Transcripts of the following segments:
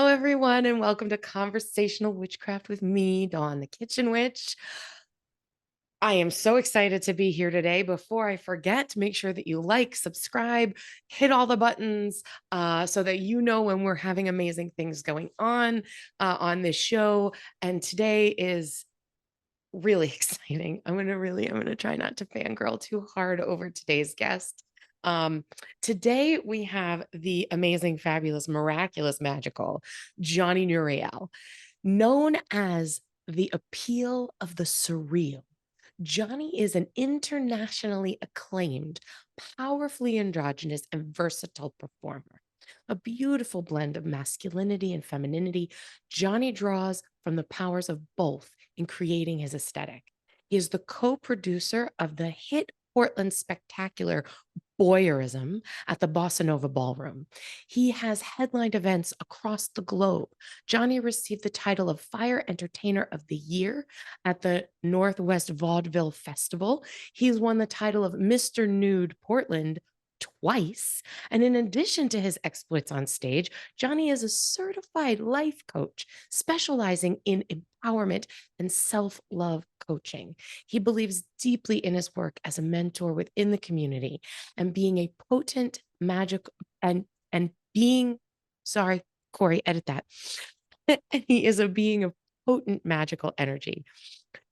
Hello, everyone, and welcome to Conversational Witchcraft with me, Dawn, the Kitchen Witch. I am so excited to be here today. Before I forget, make sure that you like, subscribe, hit all the buttons so that you know when we're having amazing things going on this show. And today is really exciting. I'm gonna try not to fangirl too hard over today's guest. Today we have the amazing, fabulous, miraculous, magical Johnny Nuriel, known as the appeal of the surreal. Johnny is an internationally acclaimed, powerfully androgynous, and versatile performer. A beautiful blend of masculinity and femininity, Johnny draws from the powers of both in creating his aesthetic. He is the co-producer of the hit Portland spectacular BOYeurism at the Bossanova Ballroom. He has headlined events across the globe. Johnny received the title of Fire Entertainer of the Year at the Northwest Vaudeville Festival. He's won the title of Mr. NUDE Portland twice. And in addition to his exploits on stage, Johnny is a certified life coach specializing in empowerment and self-love coaching. He believes deeply in his work as a mentor within the community and being a potent magic and being, sorry, Corey, edit that. He is a being of potent magical energy.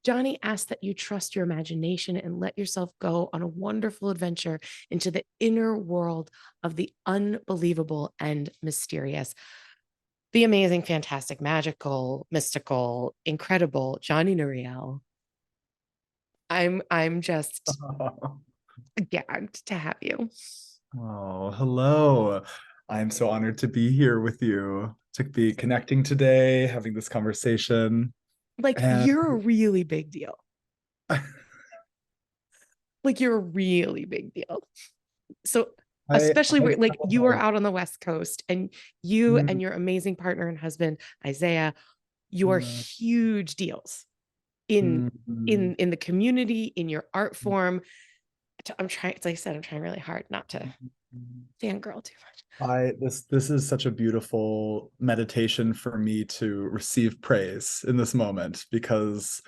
Johnny asks that you trust your imagination and let yourself go on a wonderful adventure into the inner world of the unbelievable and mysterious. The amazing, fantastic, magical, mystical, incredible Johnny Nuriel. I'm just gagged to have you. Oh, hello. I'm so honored to be here with you, to be connecting today, having this conversation. Like, And you're a really big deal. Like, you're a really big deal. So especially I where like you are have, out on the West Coast and you mm, and your amazing partner and husband, Isaiah, you are mm, huge deals in mm, in the community, in your art form. I'm trying, like I said, I'm trying really hard not to fangirl too much. this is such a beautiful meditation for me to receive praise in this moment, because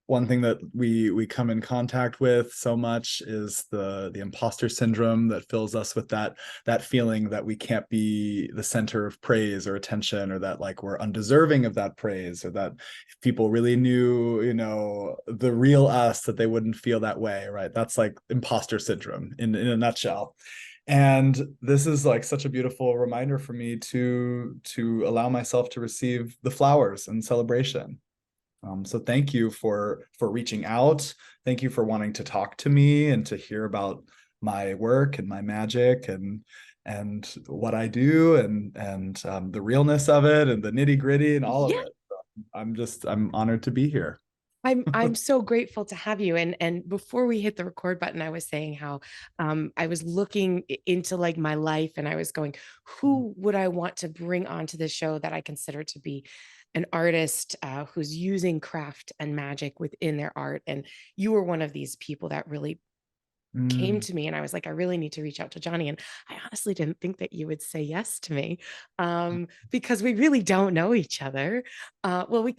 one thing that we come in contact with so much is the imposter syndrome that fills us with that feeling that we can't be the center of praise or attention, or that like we're undeserving of that praise, or that if people really knew, the real us, that they wouldn't feel that way, right? That's like imposter syndrome in a nutshell. And this is like such a beautiful reminder for me to allow myself to receive the flowers and celebration. So thank you for reaching out. Thank you for wanting to talk to me and to hear about my work and my magic and what I do, and the realness of it and the nitty gritty and all of Yeah. it. I'm honored to be here. I'm so grateful to have you. And before we hit the record button, I was saying how I was looking into like my life and I was going, who would I want to bring onto the show that I consider to be an artist who's using craft and magic within their art? And you were one of these people that really came Mm. to me, and I was like, I really need to reach out to Johnny. And I honestly didn't think that you would say yes to me because we really don't know each other. Well,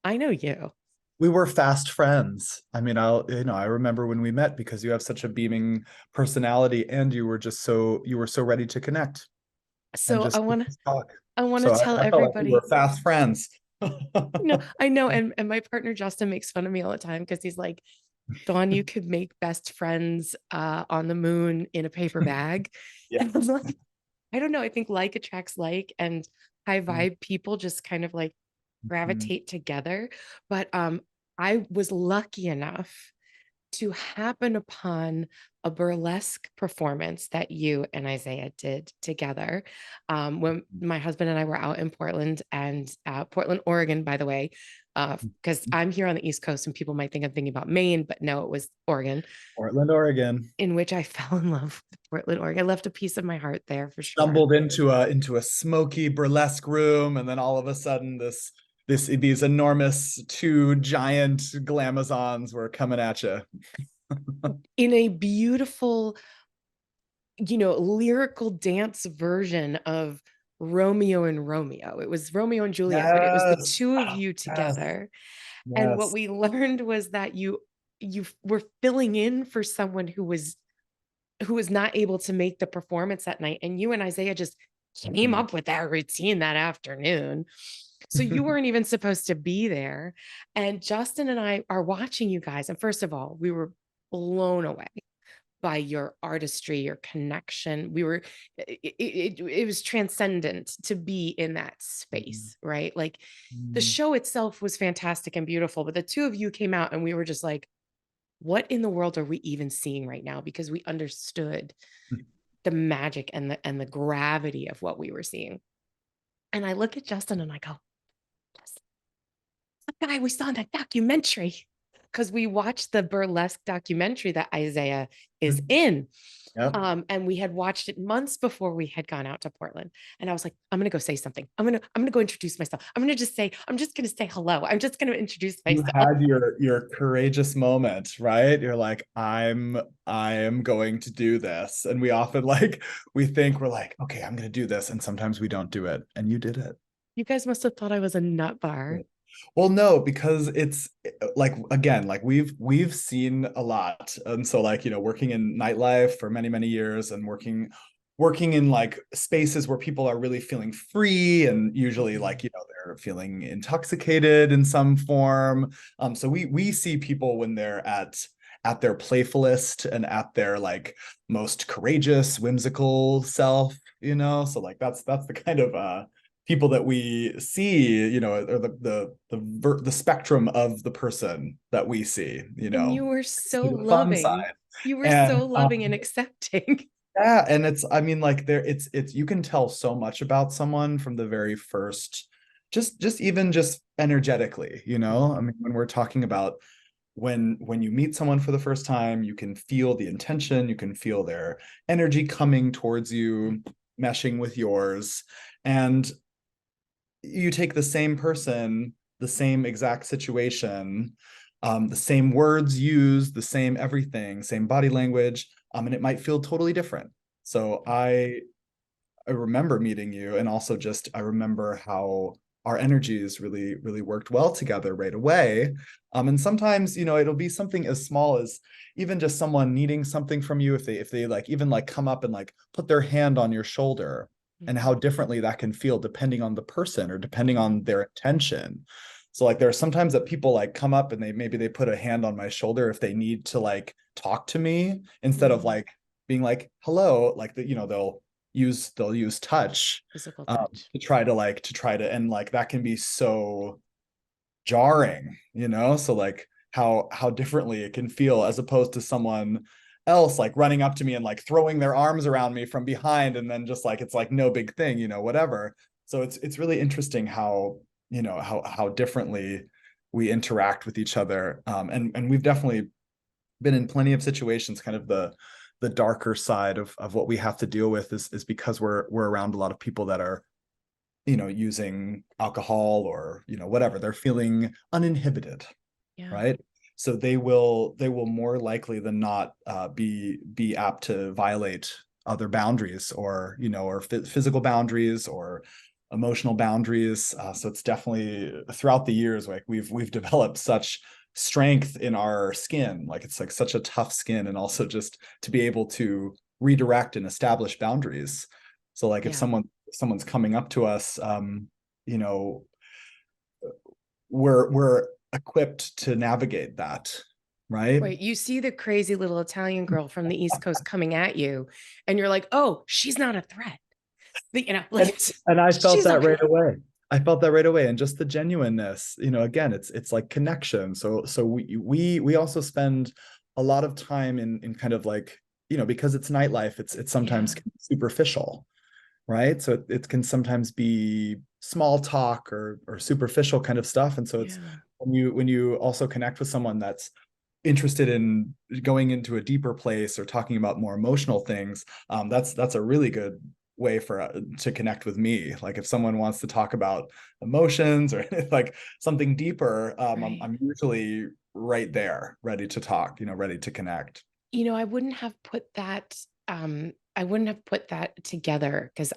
I know you. We were fast friends. I mean, I remember when we met, because you have such a beaming personality, and you were so ready to connect and So just talk. I want to So tell I felt like we were everybody, fast friends. I know, and my partner Justin makes fun of me all the time because he's like, Dawn, you could make best friends on the moon in a paper bag. And I'm Yes. like, I don't know. I think like attracts like, and high vibe people just kind of like Mhm. gravitate together. But I was lucky enough to happen upon a burlesque performance that you and Isaiah did together when my husband and I were out in Portland, and Portland, Oregon, by the way, because I'm here on the East Coast and people might think I'm thinking about Maine, but no, it was Oregon, Portland, Oregon. in which I fell in love with Portland, Oregon. I left a piece of my heart there for sure. Stumbled into a smoky burlesque room, and then all of a sudden these enormous two giant glamazons were coming at you. In a beautiful, lyrical dance version of Romeo and Romeo. It was Romeo and Juliet, but it was the Yes. two of Ah, you yes. together. And what Yes. we learned was that you were filling in for someone who was not able to make the performance that night. And you and Isaiah just came Mhm. up with that routine that afternoon. So you weren't even supposed to be there. And Justin and I are watching you guys. And first of all, we were blown away by your artistry, your connection. It was transcendent to be in that Mhm. space, right? Like the Mhm. show itself was fantastic and beautiful, but the two of you came out and we were just like, what in the world are we even seeing right now? Because we understood the magic and the gravity of what we were seeing. And I look at Justin and I go, "Justin, the guy we saw in that documentary." Because we watched the burlesque documentary that Isaiah is in. Yep. And we had watched it months before we had gone out to Portland. And I was like, I'm gonna go say something. I'm gonna go introduce myself. I'm just gonna say hello. I'm just gonna introduce You myself. had your courageous moment, right? You're like, I am going to do this. And we often like we think we're like, okay, I'm gonna do this. And sometimes we don't do it. And you did it. You guys must have thought I was a nut bar. Well, no, because it's like again, like we've seen a lot. And so like, working in nightlife for many, many years and working in like spaces where people are really feeling free and usually like, they're feeling intoxicated in some form. So we see people when they're at their playfulest and at their like most courageous, whimsical self, so like that's the kind of people that we see, or the spectrum of the person that we see, And you were see so the fun loving. side. You were And so loving and accepting. yeah, and it's, I mean, like it's you can tell so much about someone from the very first, just even just energetically, I mean, when we're talking about when you meet someone for the first time, you can feel the intention, you can feel their energy coming towards you, meshing with yours. And you take the same person, the same exact situation, the same words used, the same everything, same body language, and it might feel totally different. So I remember meeting you, and also just I remember how our energies really, really worked well together right away. And sometimes, it'll be something as small as even just someone needing something from you, if they like even like come up and like put their hand on your shoulder, and how differently that can feel depending on the person or depending on their intention. So like there are sometimes that people like come up and they put a hand on my shoulder if they need to like talk to me instead of like being like hello, like they'll use touch, Physical touch. to try to, and like that can be so jarring, so like how differently it can feel as opposed to someone else like running up to me and like throwing their arms around me from behind, and then just like it's like no big thing, whatever. So it's really interesting how differently we interact with each other. And we've definitely been in plenty of situations, kind of the darker side of what we have to deal with is because we're around a lot of people that are using alcohol or whatever. They're feeling uninhibited, Yeah. right? So they will more likely than not be apt to violate other boundaries, or physical boundaries or emotional boundaries. So it's definitely throughout the years, like we've developed such strength in our skin, like it's like such a tough skin, and also just to be able to redirect and establish boundaries. So like if Yeah. someone's coming up to us, you know we're equipped to navigate that, right? Right. You see the crazy little Italian girl from the East Coast coming at you, and you're like, oh, she's not a threat. Like and and I felt she's that right okay. away. I felt that right away, and just the genuineness, again, it's like connection. So we also spend a lot of time in kind of like, because it's nightlife, it's sometimes Yeah. superficial, right? So it can sometimes be small talk or superficial kind of stuff. And so it's Yeah. when you also connect with someone that's interested in going into a deeper place or talking about more emotional things, that's a really good way for to connect with me. Like if someone wants to talk about emotions or like something deeper, Right. I'm usually right there, ready to talk, ready to connect. I wouldn't have put that together because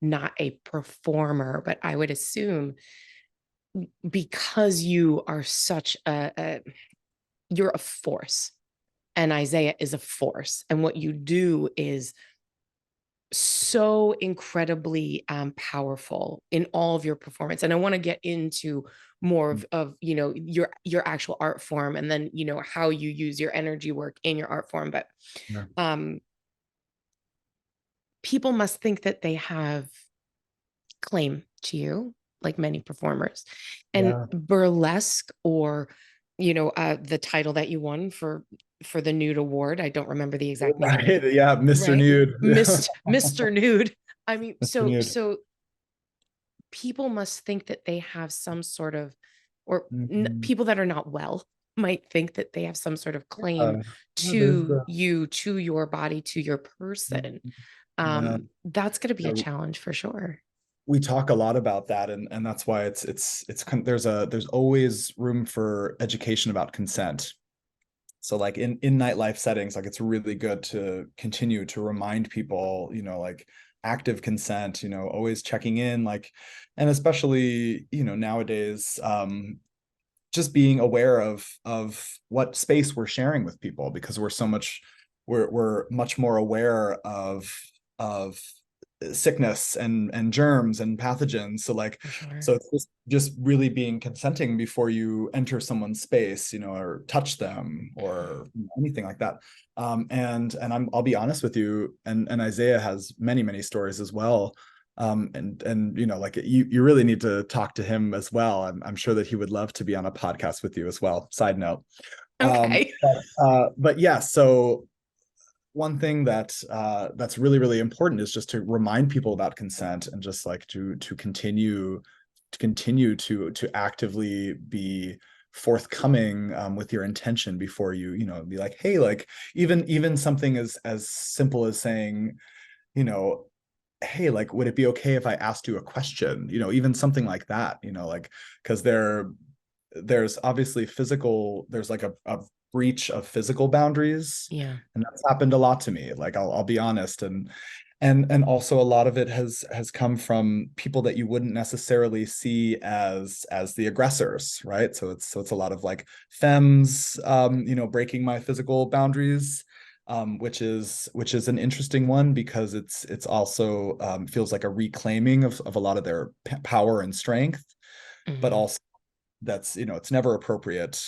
not a performer, but I would assume because you are such you're a force, and Isaiah is a force, and what you do is so incredibly powerful in all of your performance. And I want to get into more of your actual art form, and then how you use your energy work in your art form. But Yeah. People must think that they have claim to you, like many performers. And Yeah. burlesque, or the title that you won for the Nude Award, I don't remember the exact name. Right. Yeah, Mr. Right. Nude. Mr. Nude. I mean, Mr. Nude. so people must think that they have some sort of, or Mhm. people that are not well might think that they have some sort of claim Yeah, there's to the you, to your body, to your person. yeah. That's going to be a So challenge for sure. we talk a lot about that, and that's why there's always room for education about consent. So like in nightlife settings, like it's really good to continue to remind people, like active consent, always checking in, like, and especially, nowadays, just being aware of what space we're sharing with people, because we're much more aware of sickness and germs and pathogens. So like, For sure. so it's just really being consenting before you enter someone's space, or touch them or anything like that. And I'll be honest with you, and Isaiah has many stories as well. And like you really need to talk to him as well. I'm sure that he would love to be on a podcast with you as well. Side note. Okay. But yeah, so one thing that's really important is just to remind people about consent, and just like to continue to actively be forthcoming with your intention before you be like, hey, like even something as simple as saying, hey, like, would it be okay if I asked you a question? Even something like that, like, because there's obviously there's like a breach of physical boundaries, Yeah. and that's happened a lot to me. Like, I'll be honest, and also a lot of it has come from people that you wouldn't necessarily see as the aggressors, right? So it's a lot of like femmes, breaking my physical boundaries, which is an interesting one, because it's also feels like a reclaiming of a lot of their power and strength, but Mhm. also that's it's never appropriate,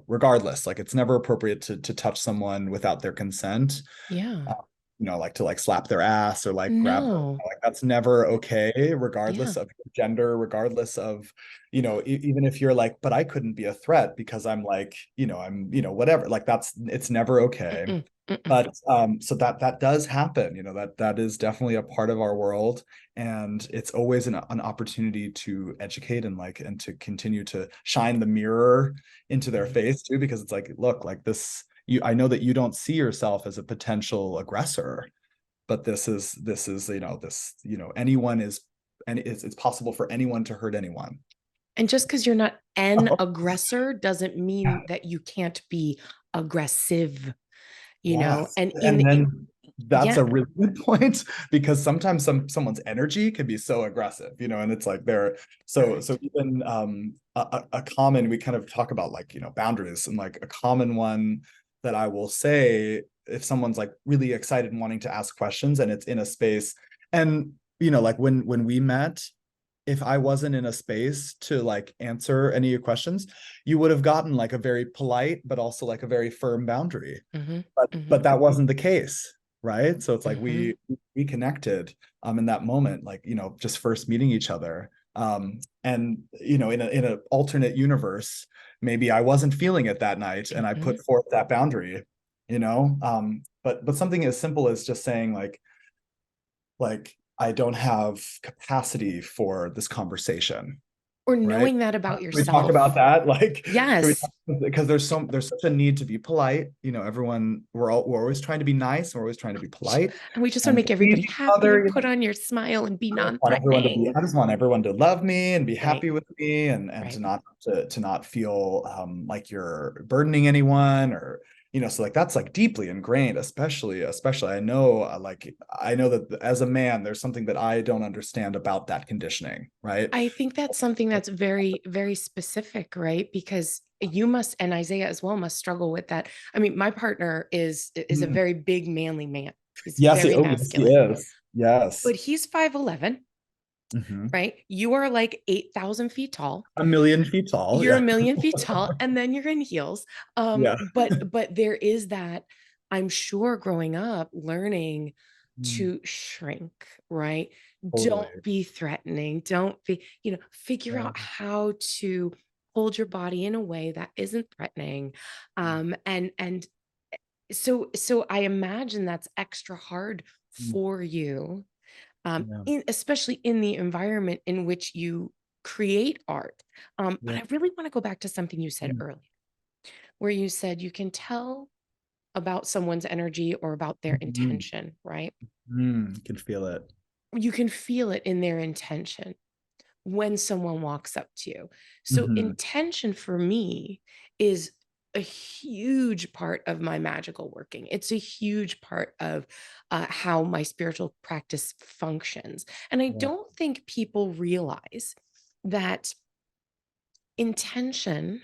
regardless. Like, it's never appropriate to touch someone without their consent, Yeah. uh, like to like slap their ass or like grab them. No. Like, that's never okay, Yeah. regardless of your gender, regardless of, even if you're like, but I couldn't be a threat because I'm like, I'm, whatever, like it's never okay. Mm-mm. Mm-mm. But so that does happen, that is definitely a part of our world, and it's always an opportunity to educate, and to continue to shine the mirror into their Mhm. face too, because it's like, look, like this, I know that you don't see yourself as a potential aggressor, but anyone is, and it's possible for anyone to hurt anyone. And just because you're not an aggressor doesn't mean that you can't be aggressive, Yes. and And then that's yeah, a really good point, because sometimes someone's energy can be so aggressive, and it's like they're so correct. even a common, we kind of talk about like, boundaries, and like a common one that I will say, if someone's like really excited and wanting to ask questions, and it's in a space, and like when we met, if I wasn't in a space to like answer any questions, you would have gotten like a very polite but also like a very firm boundary, Hmm. but Hmm. that wasn't the case, right? So it's like Hmm. we connected in that moment, like, just first meeting each other, and in a alternate universe, maybe I wasn't feeling it that night, and I Hmm. put forth that boundary, but something as simple as just saying like I don't have capacity for this conversation, Or right? knowing that Can about we talk about yourself. that? Like, Yes. because there's such a need to be polite. Everyone, we're always trying to be nice. We're always trying to be polite And we just want to and make please everybody each happy other. and put on your smile and be non-threatening. I just want everyone to love me and be Right. happy with me, and Right. to not feel like you're burdening anyone, or so like that's like deeply ingrained, especially I know that as a man there's something that I don't understand about that conditioning, right? I think that's something that's very, very specific, right? Because you must, and Isaiah as well, must struggle with that. I mean, my partner is a Mm. very big, manly man. He's Yes, very yes, he masculine, is. Yes. but he's 5'11", Mhm. right? You are like 8,000 feet tall. 1,000,000 feet tall. You're a Yeah. million feet tall, and then you're in heels. Yeah. But there is that, I'm sure, growing up, learning Mm, to shrink, right? totally. Don't be threatening. Don't be, figure Yeah. out how to hold your body in a way that isn't threatening. And so I imagine that's extra hard Mm, for you, yeah. especially in the environment in which you create art. But Yeah. I really want to go back to something you said Mm, earlier, where you said you can tell about someone's energy or about their mhm. intention, right? You can feel it. You can feel it in their intention when someone walks up to you. So, Mhm. intention for me is a huge part of my magical working. It's a huge part of how my spiritual practice functions. And I Yeah. don't think people realize that intention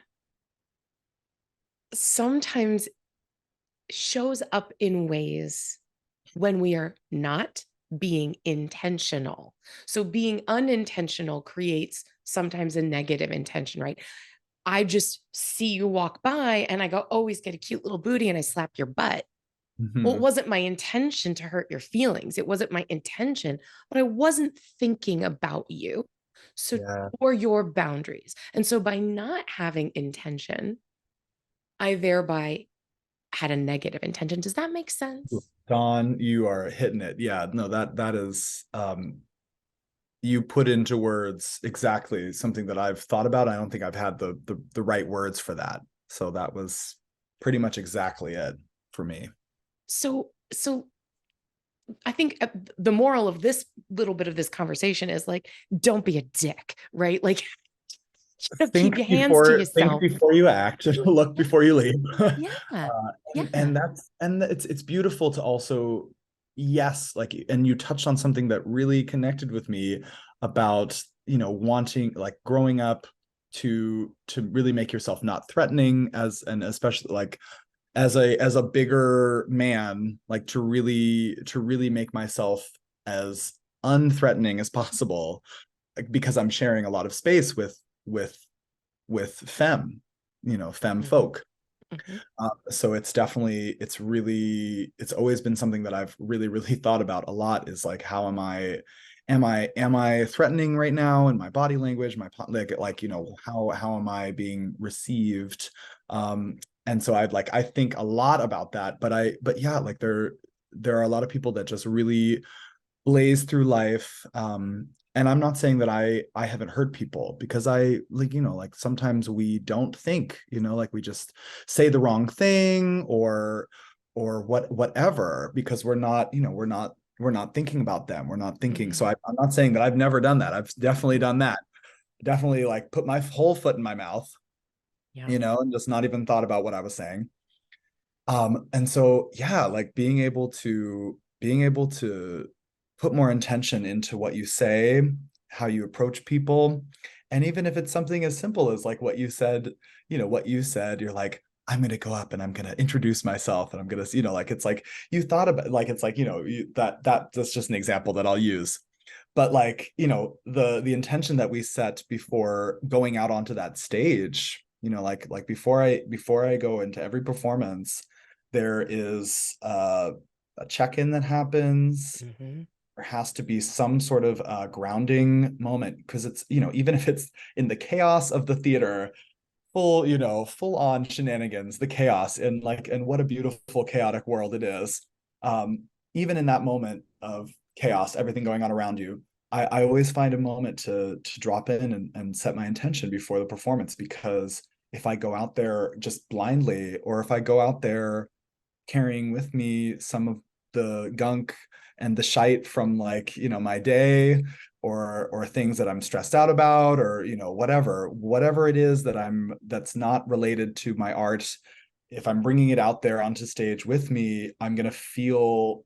sometimes shows up in ways when we are not being intentional. So being unintentional creates sometimes a negative intention, right? I just see you walk by and I go, oh, he's got a cute little booty, and I slap your butt. Well, it Mhm. wasn't my intention to hurt your feelings. It wasn't my intention, but I wasn't thinking about you. So, Yeah. or your boundaries. And so by not having intention, I thereby had a negative intention. Does that make sense? Dawn, you are hitting it. Yeah, no, that is you put into words exactly something that I've thought about. I don't think I've had the right words for that. So that was pretty much exactly it for me. So I think the moral of this little bit of this conversation is like, don't be a dick, right? Like, keep your hands to Think yourself. before you act, look Yeah, before you leave. yeah, And yeah. it's beautiful to also, yes, like, and you touched on something that really connected with me about, wanting, like, growing up to really make yourself not threatening, and especially like as a bigger man, like to really make myself as unthreatening as possible, like, because I'm sharing a lot of space with femme Mhm, folk. mhm, So it's always been something that I've really thought about a lot, is like, how am I threatening right now in my body language, like, how am I being received? Um, and so I think a lot about that, but yeah, like there are a lot of people that just really blaze through life. And I'm not saying that I haven't hurt people, because I, like, like, sometimes we don't think, like, we just say the wrong thing, or whatever, because we're not thinking about them. We're not thinking. So mhm. I'm not saying that I've never done that. I've definitely done that. Definitely, like, put my whole foot in my mouth, Yeah. and just not even thought about what I was saying. And so, yeah, like, being able to put more intention into what you say, how you approach people. And even if it's something as simple as, like, what you said, you're like, I'm going to go up and I'm going to introduce myself, and I'm going to, like, it's like you thought about, like, it's like, that's just an example that I'll use. But, like, the intention that we set before going out onto that stage, like before I go into every performance, there is a check-in that happens. Mhm, There has to be some sort of grounding moment, because it's, even if it's in the chaos of the theater, full on shenanigans, the chaos, and what a beautiful chaotic world it is. um Even in that moment of chaos, everything going on around you, I always find a moment to drop in and set my intention before the performance, because if I go out there just blindly, or if I go out there carrying with me some of the gunk and the shite from, like, my day, or things that I'm stressed out about, or whatever it is that's not related to my art, if I'm bringing it out there onto stage with me, I'm going to feel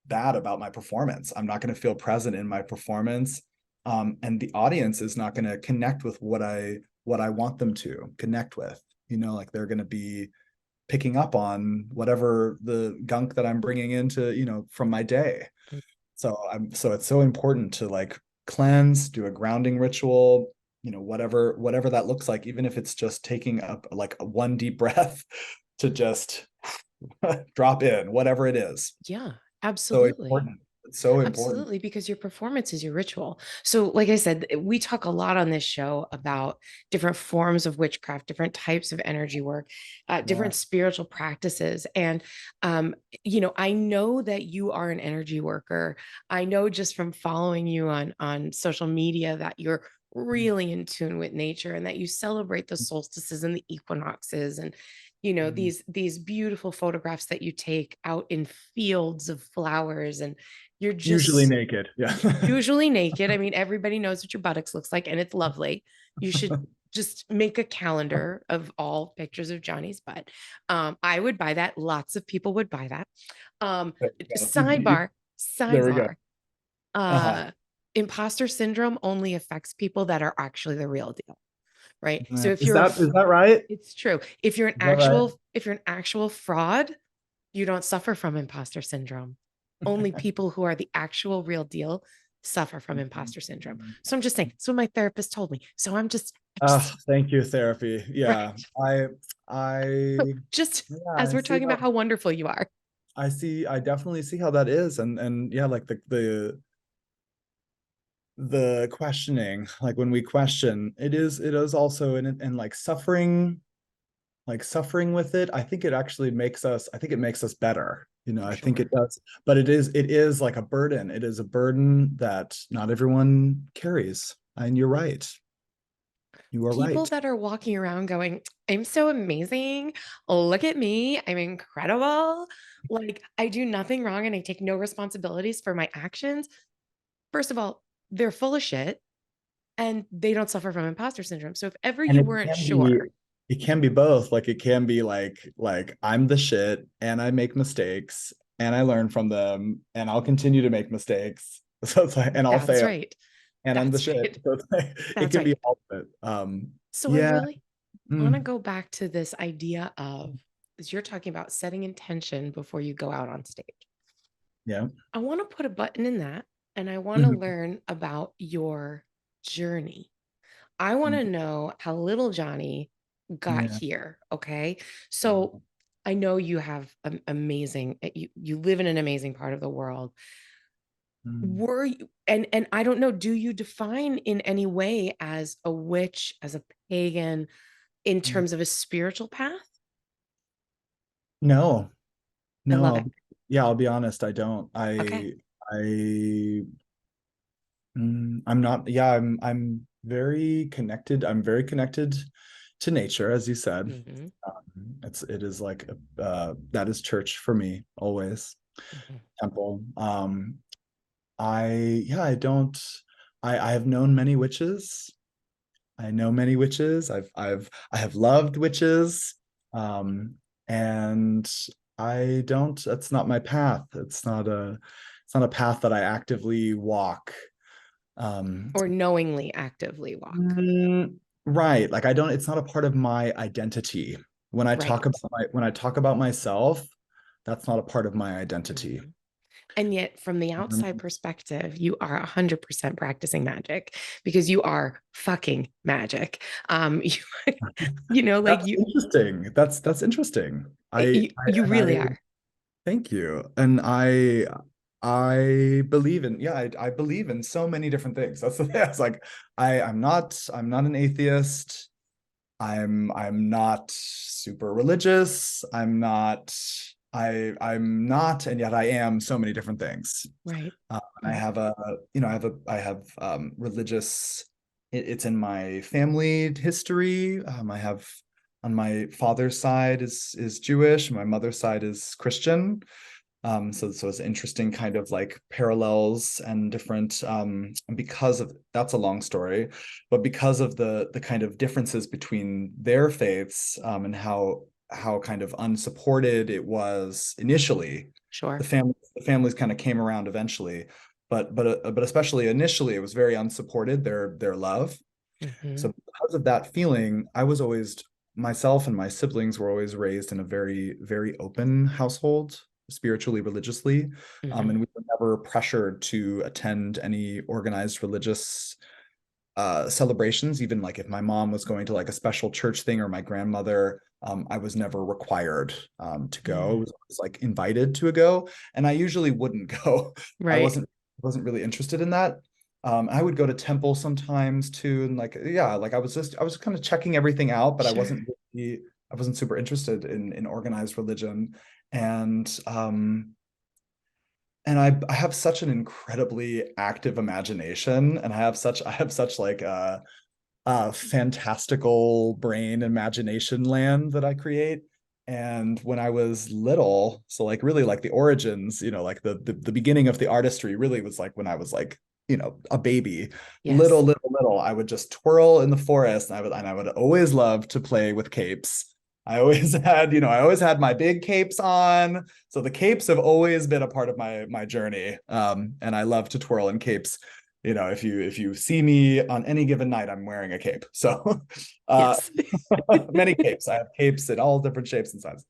bad about my performance. I'm not going to feel present in my performance. And the audience is not going to connect with what I want them to connect with. Like they're going to be picking up on whatever the gunk that I'm bringing into, from my day. So it's so important to like cleanse, do a grounding ritual, whatever that looks like, even if it's just taking up like a one deep breath to just drop in, whatever it is. Yeah, So absolutely. important. It's so important. Absolutely, because your performance is your ritual. So, like I said, we talk a lot on this show about different forms of witchcraft, different types of energy work, Yeah. different spiritual practices. And, I know that you are an energy worker. I know just from following you on social media that you're really in tune with nature and that you celebrate the solstices and the equinoxes and Mm. these beautiful photographs that you take out in fields of flowers, and you're Usually just naked. Yeah. usually naked. I mean, everybody knows what your buttocks looks like, and it's lovely. You should just make a calendar of all pictures of Johnny's butt. I would buy that. Lots of people would buy that. Um, There we go. sidebar, There we go. sidebar. Uh-huh. Uh, imposter syndrome only affects people that are actually the real deal, right? So if Is you're that is that right? it's true. Is that right? If you're an actual fraud, you don't suffer from imposter syndrome. Only people who are the actual real deal suffer from imposter syndrome. So I'm just saying, that's what my therapist told me. So I'm just Oh, thank you, therapy. Yeah. right. I So I just yeah, as I we're see talking about how how wonderful you are. I definitely see how that is. And yeah, like the questioning, like when we question, it is also in like suffering with it. I think it makes us better. I'm I think it sure. does. But it is like a burden. It is a burden that not everyone carries. And you're right. You are People right. that are walking around going, I'm so amazing. Look at me. I'm incredible. Like, I do nothing wrong and I take no responsibilities for my actions. First of all, they're full of shit and they don't suffer from imposter syndrome. So if ever And you it weren't can be sure, it can be both. Like it can be like I'm the shit and I make mistakes and I learn from them and I'll continue to make mistakes. So it's like, and I'll that's fail right. and I'm the That's shit. right. So it's like it That's can right. be all of it. So I Yeah. really want to Mm, go back to this idea of, as you're talking about setting intention before you go out on stage. yeah. I want to put a button in that and I want to Mhm. learn about your journey. I want to know how little Johnny got Yeah. here. Okay. So I know you have an amazing, you live in an amazing part of the world. Mm, Were you, and I don't know, do you define in any way as a witch, as a pagan, in mm. terms of a spiritual path? No, I no, love it. yeah, I'll be honest, I don't. Okay. I I'm not, yeah, I'm very connected. I'm very connected to nature, as you said. Hmm. It is like that is church for me always. Hmm. Temple. I don't I have known many witches. I know many witches. I have loved witches. Um, and I don't, that's not my path. It's not a path that I actively walk. Um, Or knowingly actively walk. mm, right. Like I don't, it's not a part of my identity. Right. When I talk about myself, that's not a part of my identity. Mhm. And yet, from the outside Um, perspective, you are 100% practicing magic because you are fucking magic. Like that's interesting. That's interesting. you really are. Thank you. And I believe in, yeah, I believe in so many different things. That's the thing. It's like I'm not an atheist. I'm not super religious. I'm not, and yet I am so many different things. Right. And I Right. have I have religious, it's in my family history. I have, on my father's side is Jewish, my mother's side is Christian. So it's interesting kind of like parallels and different, and because of, that's a long story, but because of the kind of differences between their faiths, and how how kind of unsupported it was initially. Sure. The families kind of came around eventually, but especially initially, it was very unsupported, their love. Hmm. So because of that feeling, I was always, myself and my siblings were always raised in a very, very open household, spiritually, religiously. Hmm. And we were never pressured to attend any organized religious celebrations. Even like if my mom was going to like a special church thing, or my grandmother, I was never required to go. I Mm. was always like invited to a go, and I usually wouldn't go. I Right. wasn't really interested in that. I would go to temple sometimes too, and like yeah, like I was kind of checking everything out, but Sure. I wasn't super interested in organized religion. And I have such an incredibly active imagination, and I have such like a fantastical brain imagination land that I create. And when I was little, so like really like the origins, like the beginning of the artistry really was like when I was like, a baby, Yes. little, I would just twirl in the forest, and I would always love to play with capes. I always had my big capes on. So the capes have always been a part of my journey. And I love to twirl in capes. If you see me on any given night, I'm wearing a cape. So uh Yes. many capes. I have capes in all different shapes and sizes.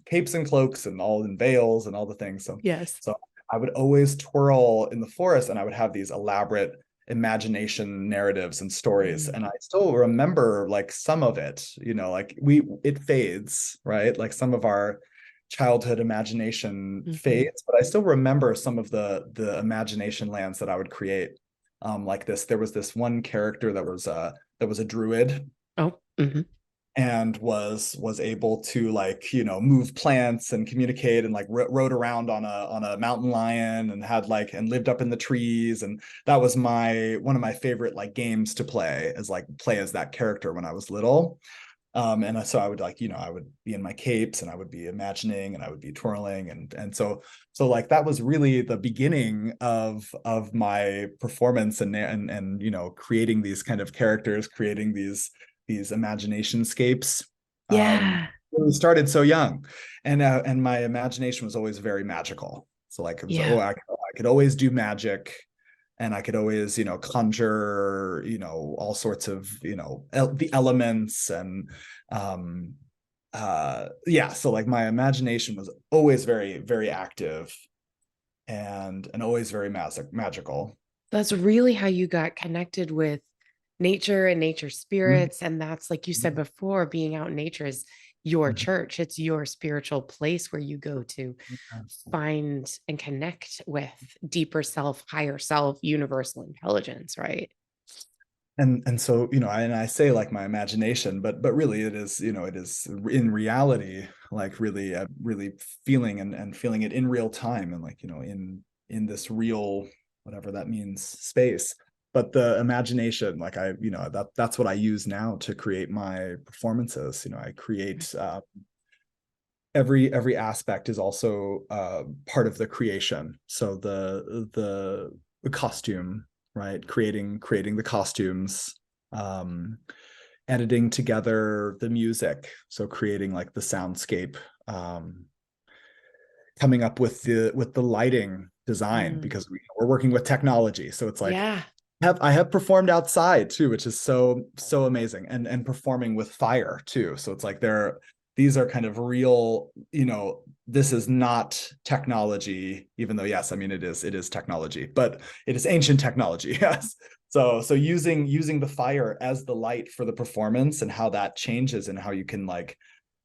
Capes and cloaks and all in veils and all the things. So Yes. so I would always twirl in the forest, and I would have these elaborate imagination narratives and stories. Mm. And I still remember like some of it, like it fades, right? Like some of our childhood imagination Hmm. fades, but I still remember some of the imagination lands that I would create. Like this, there was this one character that was a druid, Oh. Hmm. and was able to like move plants and communicate, and like rode around on a mountain lion, and had like and lived up in the trees. And that was my one of my favorite like games to play as that character when I was little. And so I would like, I would be in my capes, and I would be imagining, and I would be twirling. And so like that was really the beginning of my performance, and creating these kind of characters, creating these imagination scapes. Yeah. We started so young, and my imagination was always very magical. So like it was, Yeah. I could always do magic, and I could always, conjure, all sorts of, the elements. And yeah, so like my imagination was always very, very active, and always very magical. That's really how you got connected with nature and nature Mhm. spirits. And that's like you said before, being out in nature is your Mhm. church. It's your spiritual place where you go to find and connect with deeper self, higher self, universal intelligence, right? And so I say like my imagination, but really it is in reality, like really really feeling, and feeling it in real time, and like in this real, whatever that means, space. But the imagination, like that's what I use now to create my performances. I create every aspect is also part of the creation. So the costume, right? Creating the costumes, um, editing together the music. So creating like the soundscape, um, coming up with the lighting design, Mm. because we're working with technology. So it's like Yeah. I have performed outside too, which is so amazing, and performing with fire too. So it's like these are kind of real, this is not technology, even though yes, I mean it is technology, but it is ancient technology. Yes. So using the fire as the light for the performance, and how that changes, and how you can light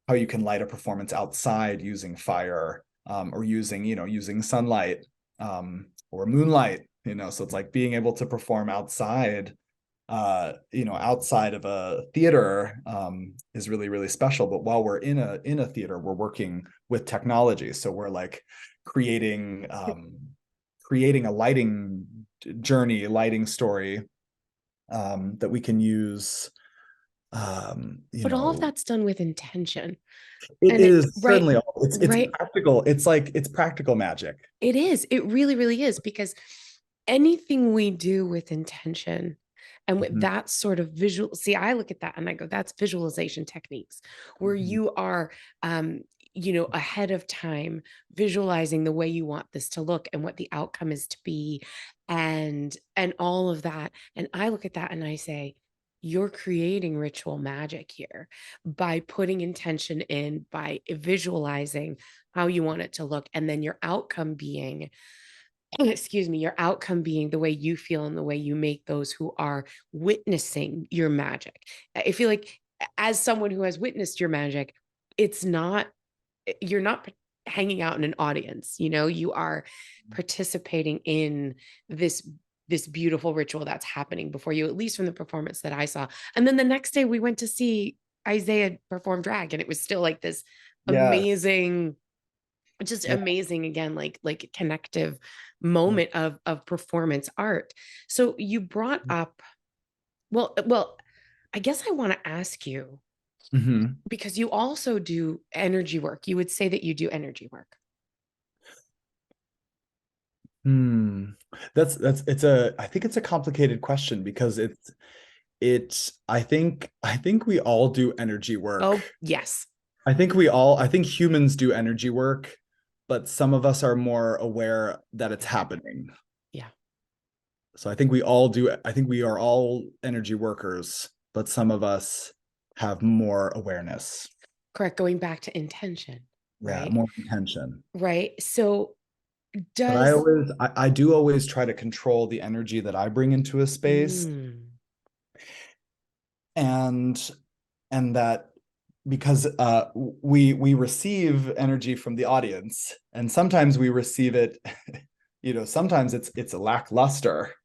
a performance outside using fire, or using sunlight, or moonlight. So it's like being able to perform outside, outside of a theater, is really, really special. But while we're in a theater, we're working with technology. So we're like creating creating a lighting journey, lighting story, that we can use. um, you But all of know, that's done with intention. it And it, is right, certainly, it's right. practical. It's practical magic. It is. It really, really is because anything we do with intention, And with Mhm, that sort of visual, see, I look at that and I go, that's visualization techniques where mhm. you are, ahead of time visualizing the way you want this to look and what the outcome is to be, and all of that. And I look at that and I say, you're creating ritual magic here by putting intention in, by visualizing how you want it to look, and then your outcome being excuse me, your outcome being the way you feel and the way you make those who are witnessing your magic. I feel like as someone who has witnessed your magic, it's not, you're not hanging out in an audience, you are participating in this beautiful ritual that's happening before you, at least from the performance that I saw. And then the next day we went to see Isaiah perform drag, and it was still like this Yes. amazing, just Yeah. amazing, again, like connective moment of performance art. So you brought up, well, I guess I want to ask you, Mhm. because you also do energy work. You would say that you do energy work. Hmm. I think it's a complicated question because I think we all do energy work. Oh, yes. I think humans do energy work, but some of us are more aware that it's happening. Yeah. So I think we are all energy workers, but some of us have more awareness. Correct. Going back to intention, Yeah, right? more intention. Right. So But does, I do always try to control the energy that I bring into a space, mm, and that because we receive energy from the audience, and sometimes we receive it, sometimes it's a lackluster,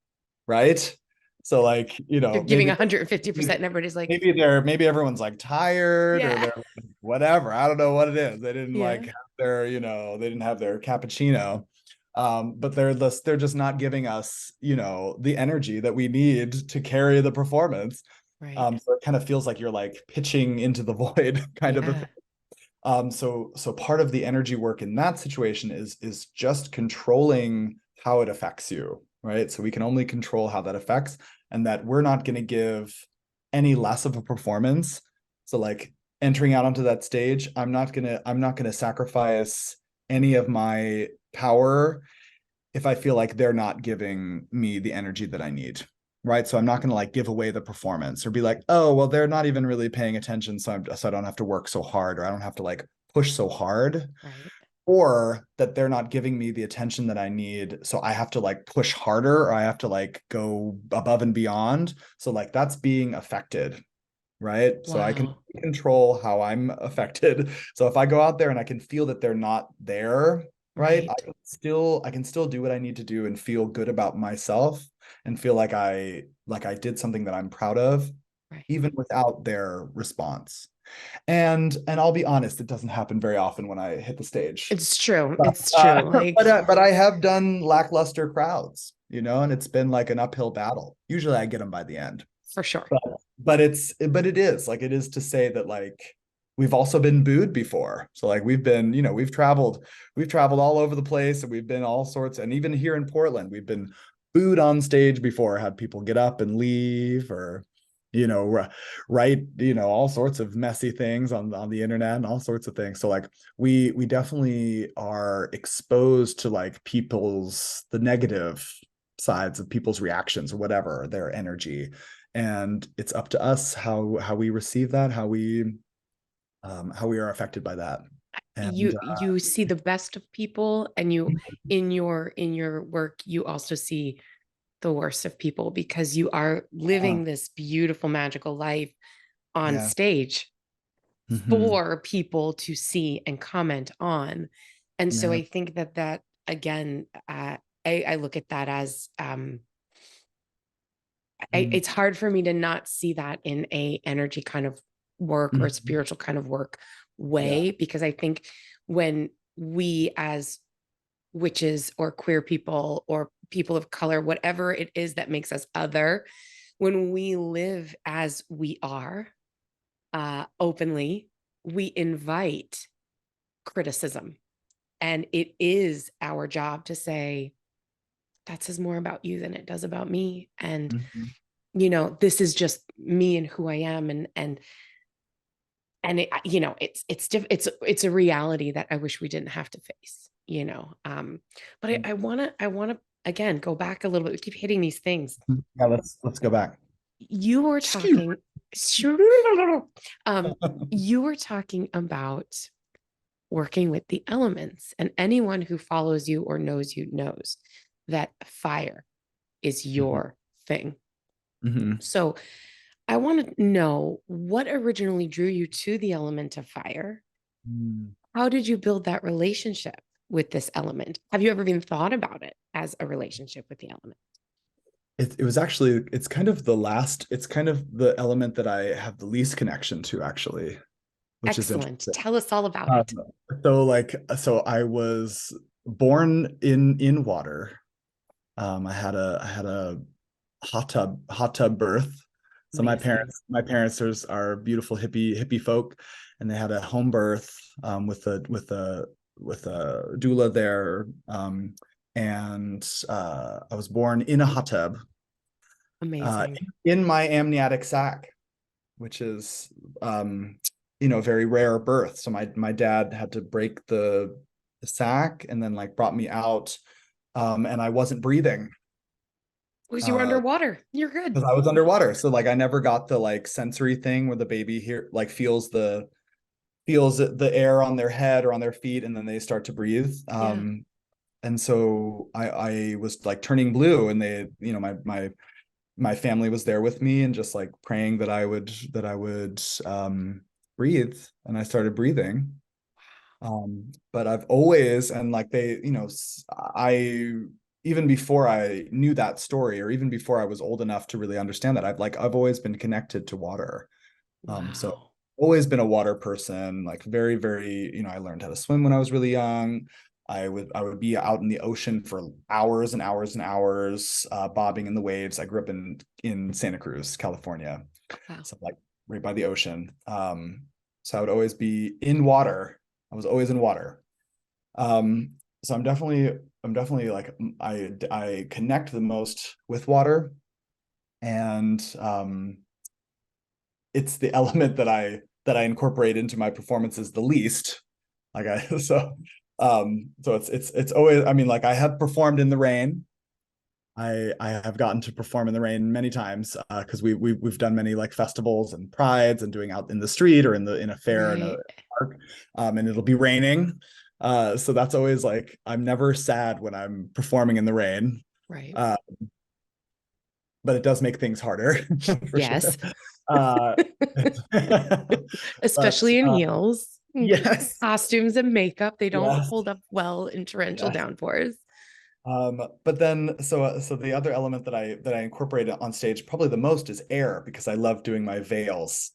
right? So like, you're giving 150% and everybody's like, maybe everyone's like tired, or yeah, they're like, whatever. I don't know what it is. They didn't yeah, like have their, they didn't have their cappuccino. But they're just not giving us, the energy that we need to carry the performance. right. So it kind of feels like you're like pitching into the void kind of a Yeah, thing. So part of the energy work in that situation is just controlling how it affects you, right? So we can only control how that affects, and that we're not going to give any less of a performance. So like entering out onto that stage, I'm not gonna sacrifice any of my power if I feel like they're not giving me the energy that I need. Right. So I'm not going to like give away the performance or be like, oh, well, they're not even really paying attention. So I don't have to work so hard, or I don't have to like push so hard, right, or that they're not giving me the attention that I need. So I have to like push harder, or I have to like go above and beyond. So like that's being affected. Right. So I can wow, control how I'm affected. So if I go out there and I can feel that they're not there, right, right, I can still do what I need to do and feel good about myself, and feel like I did something that I'm proud of, right. even without their response. And I'll be honest, it doesn't happen very often when I hit the stage. It's true. It's true. Like, But I have done lackluster crowds, and it's been like an uphill battle. Usually I get them by the end. for sure. But it is like, it is to say that like we've also been booed before. So like we've been, we've traveled all over the place, and we've been all sorts, and even here in Portland, we've been booed on stage before, had people get up and leave, or write, all sorts of messy things on the internet and all sorts of things. So like we definitely are exposed to like the negative sides of people's reactions, or whatever, their energy, and it's up to us how we receive that, how we are affected by that. And You see the best of people, and you, in your work, you also see the worst of people, because you are living this beautiful magical life on yeah. stage Hmm. for people to see and comment on. And so Yeah. I think that again, I look at that as, it's hard for me to not see that in a energy kind of work or a Mhm. spiritual kind of work Yeah. way, because I think when we as witches or queer people or people of color, whatever it is that makes us other, when we live as we are, openly, we invite criticism. And it is our job to say, that says more about you than it does about me. And Mhm. this is just me and who I am, and it's a reality that I wish we didn't have to face. But I want to again go back a little bit. We keep hitting these things. Yeah, let's go back. You were Skew. talking, you were talking about working with the elements, and anyone who follows you or knows you knows that fire is your thing. Mm-hmm. So I want to know what originally drew you to the element of fire. Mm. How did you build that relationship with this element? Have you ever even thought about it as a relationship with the element? It was actually, it's kind of the element that I have the least connection to, actually, which is Excellent. interesting. Tell us all about Um, it. so I was born in water. I had a hot tub birth. So Amazing. my parents are beautiful hippie folk, and they had a home birth with a doula there. And I was born in a hot tub, uh, Amazing. in my amniotic sac, which is very rare birth. So my dad had to break the sac and then like brought me out, and I wasn't breathing Because you were uh underwater. You're good. because I was underwater. So like I never got the like sensory thing where the baby here like feels the air on their head or on their feet, and then they start to breathe. Yeah. And so I was like turning blue, and they, my family was there with me and just like praying that I would breathe, and I started breathing. But I've always, and like they, I, even before I knew that story, or even before I was old enough to really understand that, I've always been connected to water. So Wow. always been a water person, like very, very, I learned how to swim when I was really young. I would be out in the ocean for hours and hours and hours, bobbing in the waves. I grew up in Santa Cruz, California, Wow. so like right by the ocean. So I would always be in water. I was always in water. So I'm definitely like, I connect the most with water, and it's the element that I incorporate into my performances the least. Like I so it's always, I mean, like I have performed in the rain. I have gotten to perform in the rain many times, because we've done many like festivals and prides and doing out in the street or in a fair in a Right. park, and it'll be raining. So that's always like, I'm never sad when I'm performing in the rain, Right. uh, but it does make things harder for sure. Yes. Uh, but Especially in heels. yes, Costumes and makeup, they don't yes, hold up well in torrential yes. downpours. But then, so the other element that I incorporate on stage probably the most is air, because I love doing my veils.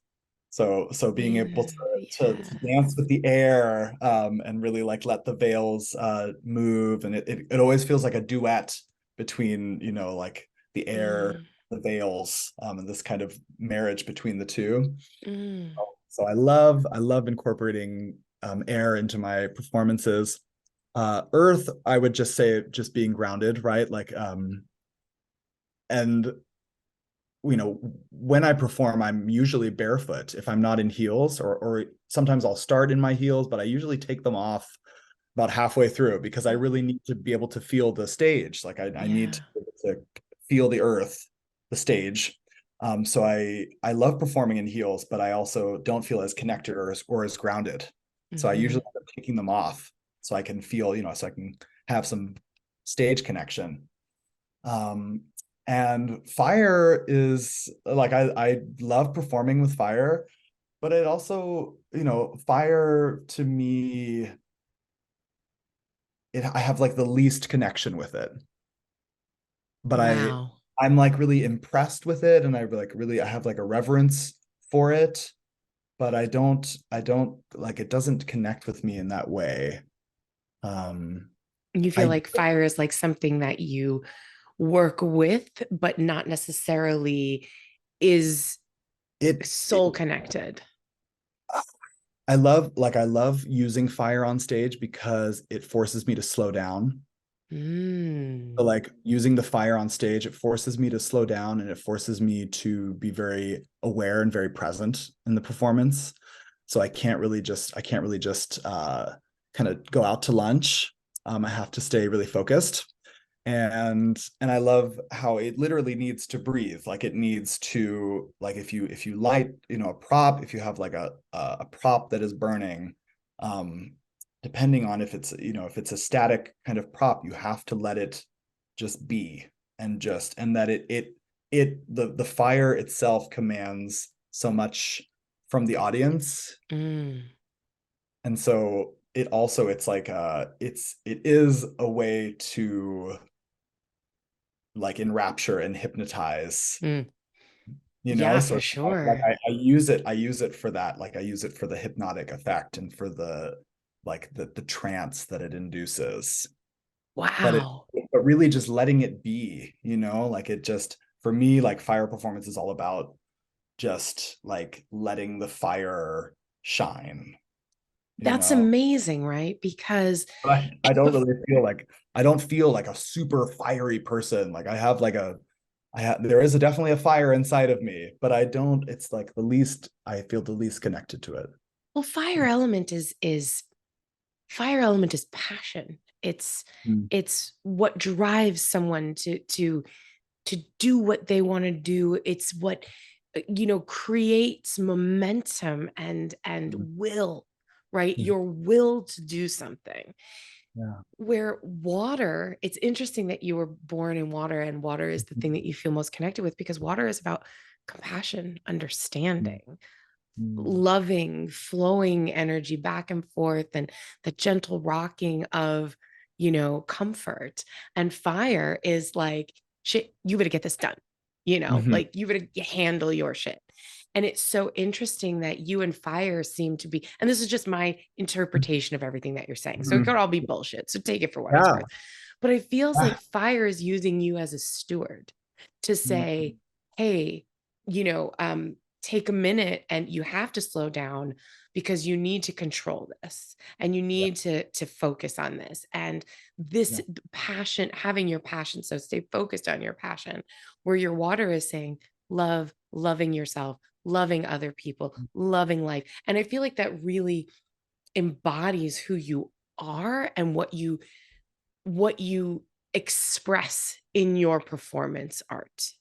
So being able to Yeah. dance with the air, and really like let the veils move, and it always feels like a duet between, like the air, Mm, the veils, and this kind of marriage between the two. mm. So I love incorporating air into my performances. Earth, I would just say just being grounded, right? Like, and when I perform, I'm usually barefoot if I'm not in heels, or sometimes I'll start in my heels, but I usually take them off about halfway through, because I really need to be able to feel the stage. Like I need Yeah. to be able to feel the earth, the stage. So I love performing in heels, but I also don't feel as connected or as grounded. So I Hmm. usually end up taking them off so I can feel, so I can have some stage connection. Um, and fire is like, I love performing with fire, but it also, fire to me, I have like the least connection with it, but Wow. I'm like really impressed with it, and I have like a reverence for it, but I don't like, it doesn't connect with me in that way. Um You feel I like fire is like something that you work with, but not necessarily is it, soul connected. I love using fire on stage because it forces me to slow down. Mm. So like using the fire on stage, it forces me to slow down and it forces me to be very aware and very present in the performance. So I can't really just kind of go out to lunch. I have to stay really focused. And I love how it literally needs to breathe. Like it needs to, like if you light, you know, a prop, if you have like a prop that is burning, um, depending on if it's, you know, if it's a static kind of prop, you have to let it just be, and that the fire itself commands so much from the audience. Mm. And so it also, it's like it is a way to like enrapture and hypnotize, Mm. you know. Yeah, So for it's like sure. I use it for that, like I use it for the hypnotic effect and for the like the trance that it induces. but it Wow. but really just letting it be, you know, like it just, for me, like fire performance is all about just like letting the fire shine, you That's know. amazing, right? Because But I don't really feel like, I don't feel like a super fiery person. Like I have like a I have there is definitely a fire inside of me, but I don't, it's like the least, I feel the least connected to it. well, fire element is passion. Mm. It's what drives someone to do what they want to do. It's what creates momentum and Mm. will, right? Mhm. Your will to do something. Yeah. Where water, it's interesting that you were born in water and water is the thing Mhm. that you feel most connected with because water is about compassion, Mm. understanding, Mm. loving, flowing energy back and forth, and the gentle rocking of, comfort. And fire is like, shit, you better get this done, Mhm. like you better handle your shit. And it's so interesting that you and fire seem to be, and this is just my interpretation of everything that you're saying. So it could Mhm. all be bullshit. So take it for what it's Yeah. worth. But it feels Yeah. like fire is using you as a steward to say, Mhm. hey, take a minute and you have to slow down because you need to control this and you Yeah. need to focus on this and this Yeah. passion, having your passion. So stay focused on your passion, where your water is saying love, loving yourself, loving other people, loving life. And I feel like that really embodies who you are and what you express in your performance art.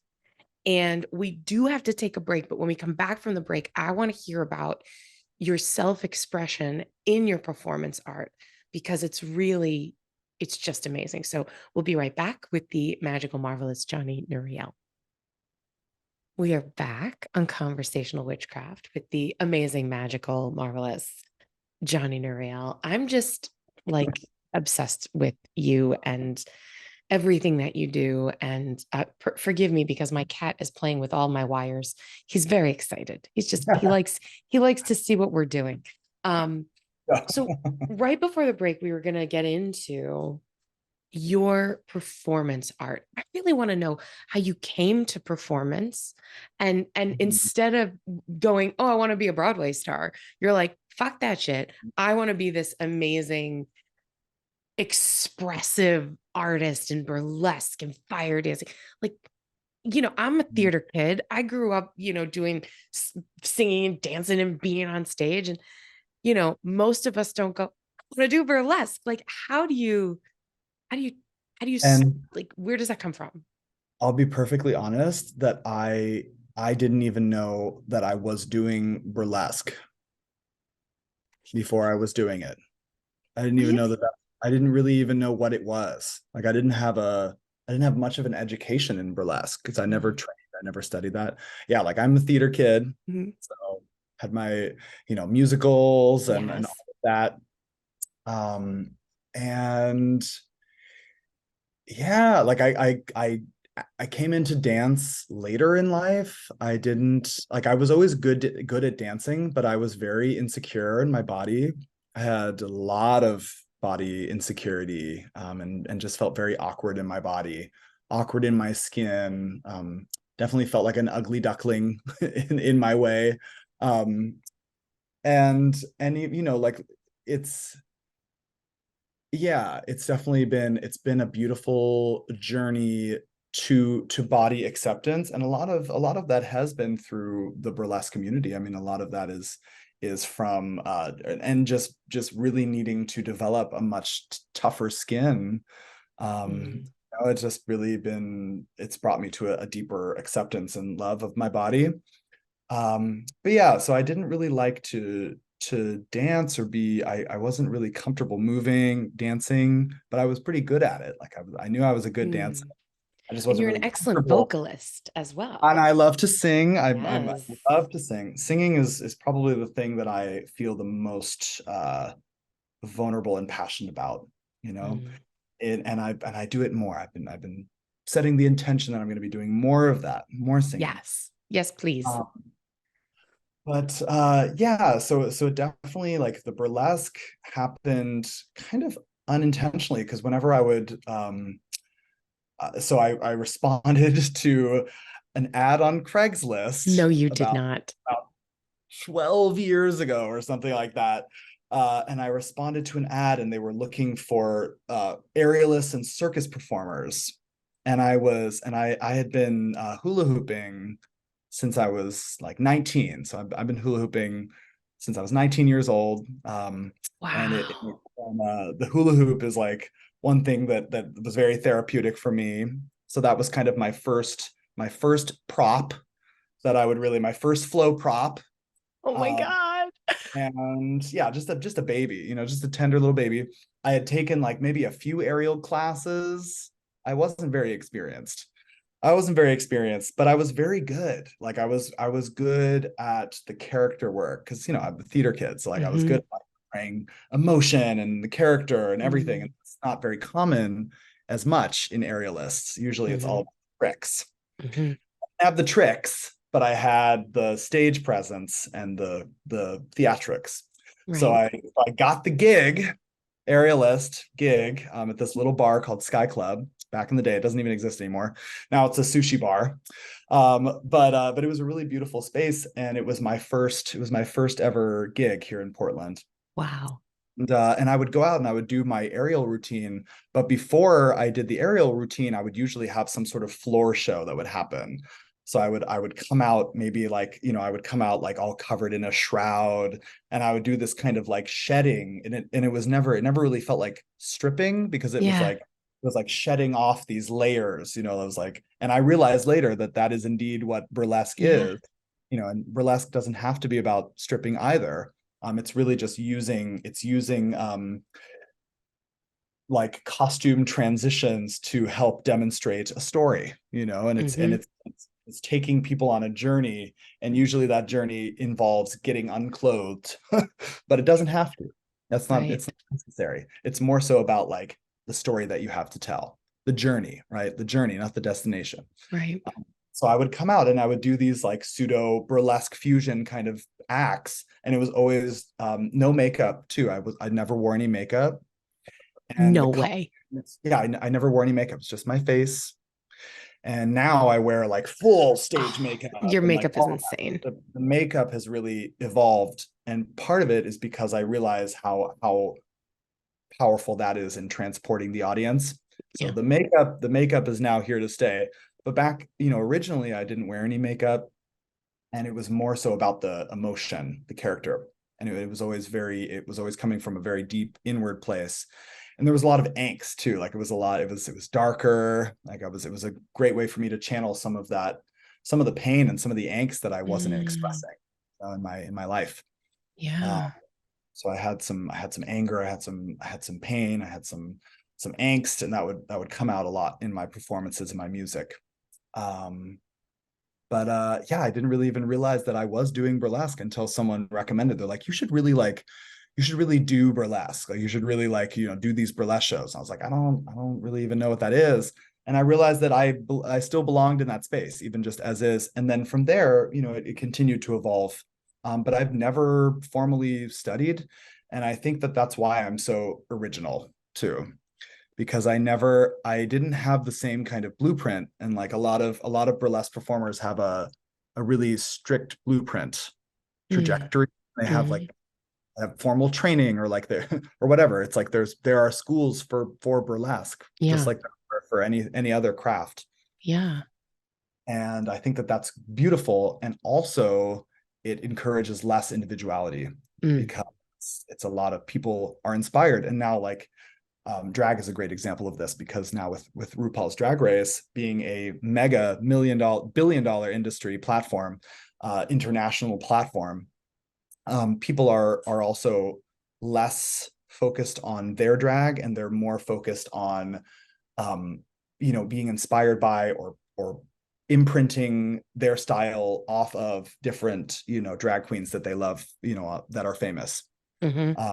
And we do have to take a break, but when we come back from the break, I want to hear about your self-expression in your performance art because it's just amazing. So we'll be right back with the magical, marvelous Johnny Nuriel. We are back on Conversational Witchcraft with the amazing, magical, marvelous Johnny Nuriel. I'm just like obsessed with you and everything that you do. And forgive me because my cat is playing with all my wires. He's very excited. He likes to see what we're doing. Um, so right before the break, we were gonna get into your performance art. I really want to know how you came to performance and instead of going, oh, I want to be a Broadway star, you're like, fuck that shit. I want to be this amazing expressive artist and burlesque and fire dancing. Like, I'm a theater kid. I grew up, doing singing and dancing and being on stage. And, most of us don't go, I want to do burlesque. Like, how do you, how do you, And like, where does that come from? I'll be perfectly honest that I didn't even know that I was doing burlesque before I was doing it. I didn't even know Really? I didn't really even know what it was. Like I didn't have much of an education in burlesque because I never Mm-hmm. trained, I never studied that. Yeah, like I'm a theater kid, so had my, musicals and all Yes. of that. Um and yeah, like I came into dance later in life. I didn't, like, I was always good at dancing, but I was very insecure in my body. I had a lot of body insecurity, and just felt very awkward in my body, awkward in my skin. Definitely felt like an ugly duckling in my way. Um, and like it's Yeah, it's been a beautiful journey to body acceptance, and a lot of that has been through the burlesque community. I mean, a lot of that is from and just really needing to develop a much tougher skin. Mm, It's just really been, it's brought me to a deeper acceptance and love of my body. But yeah, so I didn't really like to dance or be, I wasn't really comfortable moving, dancing, but I was pretty good at it. Like I knew I was a good dancer. mm. I just And wasn't you're really an excellent comfortable. vocalist as And well. I love to sing. I Yes. love to sing. Singing is probably the thing that I feel the most vulnerable and passionate about, you know. Mm, And I do it more. I've been setting the intention that I'm going to be doing more of that, more singing. yes. Yes, please. Um, but yeah, so definitely like the burlesque happened kind of unintentionally, because whenever I would so I responded to an ad on No, Craigslist you did not. about 12 years ago or something like that. And I responded to an ad, and they were looking for aerialists and circus performers. And I had been hula hooping since I was like 19. So I've been hula hooping since I was 19 years old. Wow. The hula hoop is like one thing that was very therapeutic for me. So that was kind of my first prop that I would really, my first flow prop. Oh my Um, God. and yeah, just a baby, just a tender little baby. I had taken like maybe a few aerial classes. I wasn't very experienced. I wasn't very experienced, but I was very good. Like I was good at the character work, because I'm a theater kid, so like I was good Hmm. at like portraying emotion and the character and everything. Hmm. And it's not very common as much in aerialists. Usually it's all Hmm. about tricks. Hmm. I have the tricks, but I had the stage presence and the theatrics. So Right. I got the gig, aerialist gig, at this little bar called Sky Club. Back in the day, it doesn't even exist anymore. Now it's a sushi bar. But it was a really beautiful space, and it was my first ever gig here in Portland. Wow. And I would go out and I would do my aerial routine. But before I did the aerial routine, I would usually have some sort of floor show that would happen. So I would come out, maybe like, I would come out like all covered in a shroud, and I would do this kind of like shedding. And it never really felt like stripping, because Yeah. it was like shedding off these layers, it was like, and I realized later that that is indeed what burlesque Yeah. is, and burlesque doesn't have to be about stripping either. It's really just using like costume transitions to help demonstrate a story, and it's and Hmm. it's taking people on a journey, and usually that journey involves getting unclothed, but it doesn't have to. It's Right. not necessary. It's more so about like the story that you have to tell, the journey, right? The journey, not the destination. Right. So I would come out and I would do these like pseudo burlesque fusion kind of acts, and it was always no makeup too. I never wore any makeup, and No way. yeah, I never wore any makeup. It's just my face. And now I wear like full stage Oh, makeup, your and like makeup is insane. the makeup has really evolved, and part of it is because I realize how powerful that is in transporting the audience. So Yeah. the makeup is now here to stay. But back, originally I didn't wear any makeup, and it was more so about the emotion, the character. And it was always coming from a very deep inward place. And there was a lot of angst too. Like it was darker. It was a great way for me to channel some of the pain and some of the angst that I wasn't Mm, expressing in my life. Uh, yeah. so I had some anger, I had some pain, I had some angst, and that would come out a lot in my performances and my music. Um, but yeah, I didn't really even realize that I was doing burlesque until someone recommended. They're like, you should really do burlesque. Like you should really like, do these burlesque shows. And I was like, I don't really even know what that is. And I realized that I still belonged in that space, even just as is. And then from there, it continued to evolve. But I've never formally studied. And I think that that's why I'm so original too, because I didn't have the same kind of blueprint. And like a lot of burlesque performers have a really strict blueprint Mm, trajectory. They have hmm. like have formal training, or like there or whatever. It's like there are schools for burlesque, just Yeah. like for any other craft. Yeah. And I think that that's beautiful. And also it encourages less individuality, Mm. because it's a lot of people are inspired. And now like drag is a great example of this, because now with RuPaul's Drag Race being a mega billion-dollar industry platform, international platform, people are also less focused on their drag, and they're more focused on being inspired by or imprinting their style off of different drag queens that they love, that are famous. Mm-hmm. uh,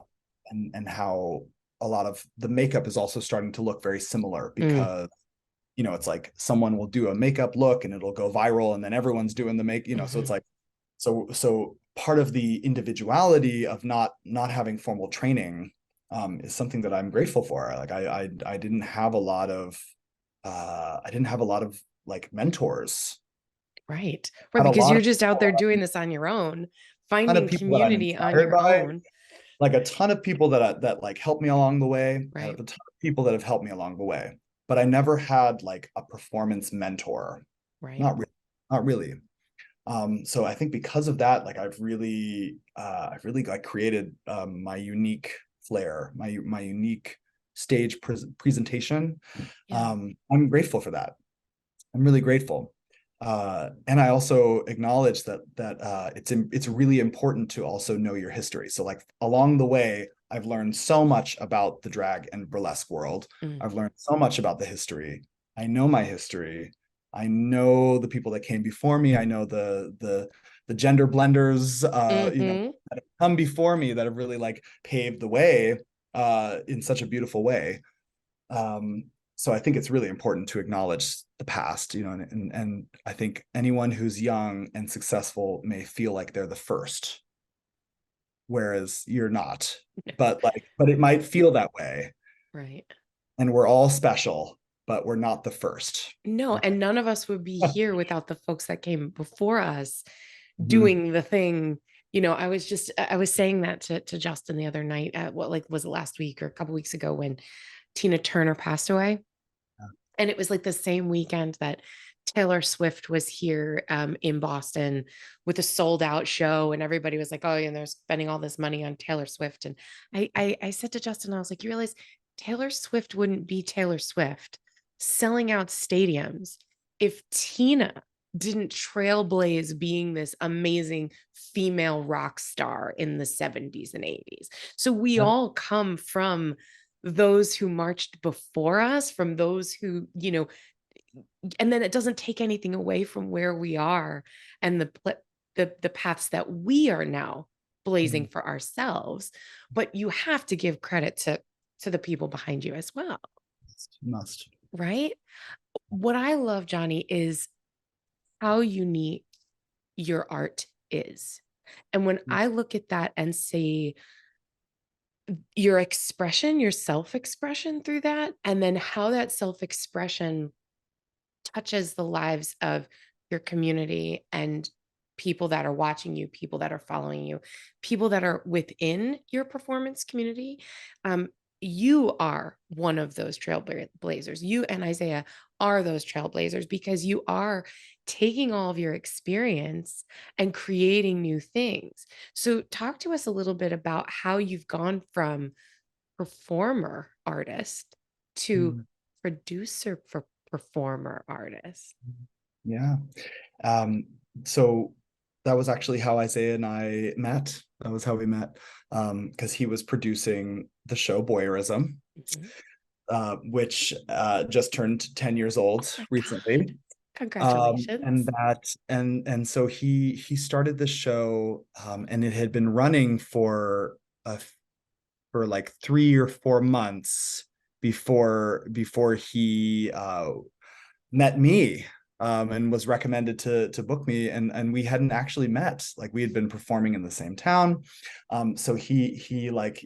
and how a lot of the makeup is also starting to look very similar, Mm. because it's like someone will do a makeup look and it'll go viral, and then everyone's doing the so Mm-hmm. it's like so part of the individuality of not having formal training is something that I'm grateful for. Like I didn't have a lot of like mentors. Right. I Right. had a Because lot you're of just out people there that doing this on your own, ton of finding people that I'm community on inspired your by, own. like a ton of people that like helped me along the way. I Right. have a ton of people that have helped me along the way, but I never had like a performance mentor. Right. Not really. So I think because of that, like I've really like created my unique flair, my unique stage presentation. Yeah. I'm grateful for that. I'm really grateful. And I also acknowledge that it's really important to also know your history. So like along the way, I've learned so much about the drag and burlesque world. Mm. I've learned so much about the history. I know my history. I know the people that came before me. I know the gender blenders, Mm-hmm. that have come before me, that have really like paved the way in such a beautiful way. Um, so I think it's really important to acknowledge the past, and I think anyone who's young and successful may feel like they're the first, whereas you're not. But it might feel that way, Right. and we're all special, but we're not the first. No, and none of us would be here without the folks that came before us Mhm. doing the thing. I was saying that to Justin the other night at what, like, was it last week or a couple weeks ago when Tina Turner passed away? And it was like the same weekend that Taylor Swift was here in Boston with a sold out show, and everybody was like, "Oh, yeah, they're spending all this money on Taylor Swift." And I said to Justin, I was like, "You realize Taylor Swift wouldn't be Taylor Swift selling out stadiums if Tina didn't trailblaze being this amazing female rock star in the 70s and 80s." So we Yep. all come from those who marched before us, from those who, and then it doesn't take anything away from where we are and the paths that we are now blazing Mhm. for ourselves. But you have to give credit to the people behind you as well, Must. right? What I love, Johnny, is how unique your art is. And when I look at that and see your expression, your self-expression through that, and then how that self-expression touches the lives of your community and people that are watching you, people that are following you, people that are within your performance community. Um, you are one of those trailblazers. You and Isaiah are those trailblazers because you are taking all of your experience and creating new things. So, talk to us a little bit about how you've gone from performer artist to Mhm. producer for performer artist. Yeah. Um, so that was actually how Isaiah and I met. That was how we met. Because he was producing the show BOYeurism, Mhm. which just turned 10 years old Oh my recently. God. Congratulations. And so he started the show, and it had been running uh, for like 3 or 4 months before he met me, and was recommended to book me, and we hadn't actually met. Like we had been performing in the same town. So he like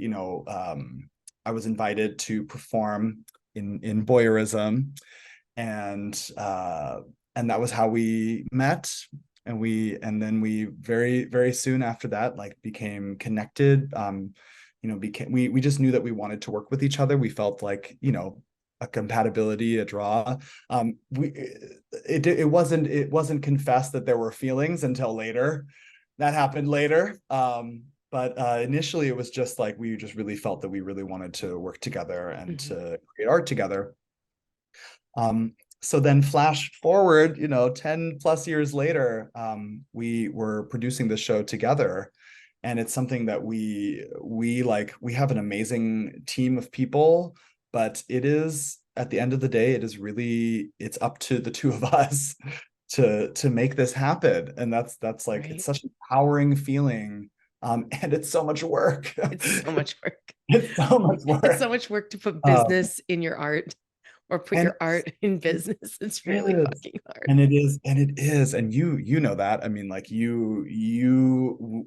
I was invited to perform in BOYeurism, and that was how we met. and then we very, very soon after that, like became connected. We just knew that we wanted to work with each other. We felt like, a compatibility, a draw. It wasn't confessed that there were feelings until later. That happened later. But initially it was just like, we just really felt that we really wanted to work together and to create art together. So then flash forward, 10 plus years later, we were producing the show together. And it's something that we have an amazing team of people, but it is, at the end of the day, it's up to the two of us to make this happen. And that's like, Right. it's such an empowering feeling. And it's so much work. It's so much work. It's so much work. It's so much work to put business in your art, or put your art in business. It's really fucking hard. And it is. And you know that. I mean, like you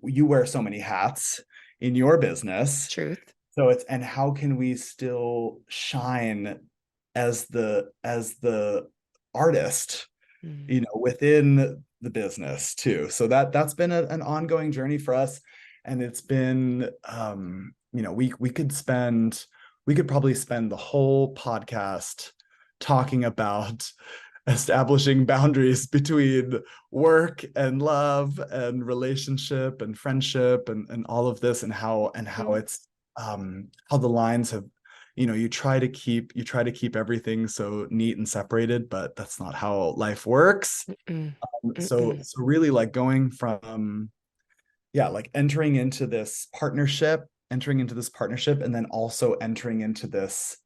wear so many hats in your business. Truth. So and how can we still shine as the artist, within the business too. So that's been an ongoing journey for us. And it's been, we could probably spend the whole podcast talking about establishing boundaries between work and love and relationship and friendship and all of this, and how it's how the lines have, you try to keep everything so neat and separated, but that's not how life works. So really, like, going from like entering into this partnership, and then also entering into this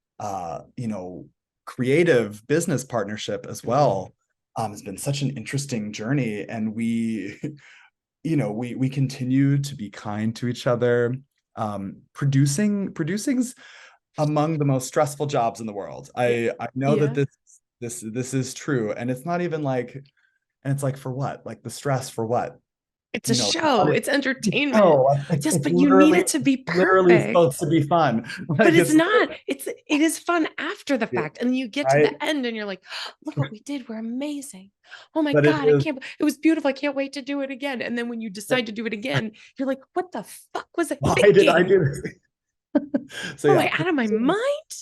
creative business partnership as well. It's been such an interesting journey, and we we continue to be kind to each other. Producing's among the most stressful jobs in the world. I know that this is true, and it's not even like, and it's like, for what? Like, the stress for what? It's a show. It's entertainment. It's but you need it to be perfect. Literally supposed to be fun. But it's not. It is fun after the fact. And then you get to the end and you're like, look what we did. We're amazing. Oh my God, it was beautiful. I can't wait to do it again. And then when you decide to do it again, you're like, what the fuck was I thinking? Why did I do this? So am I out of my mind?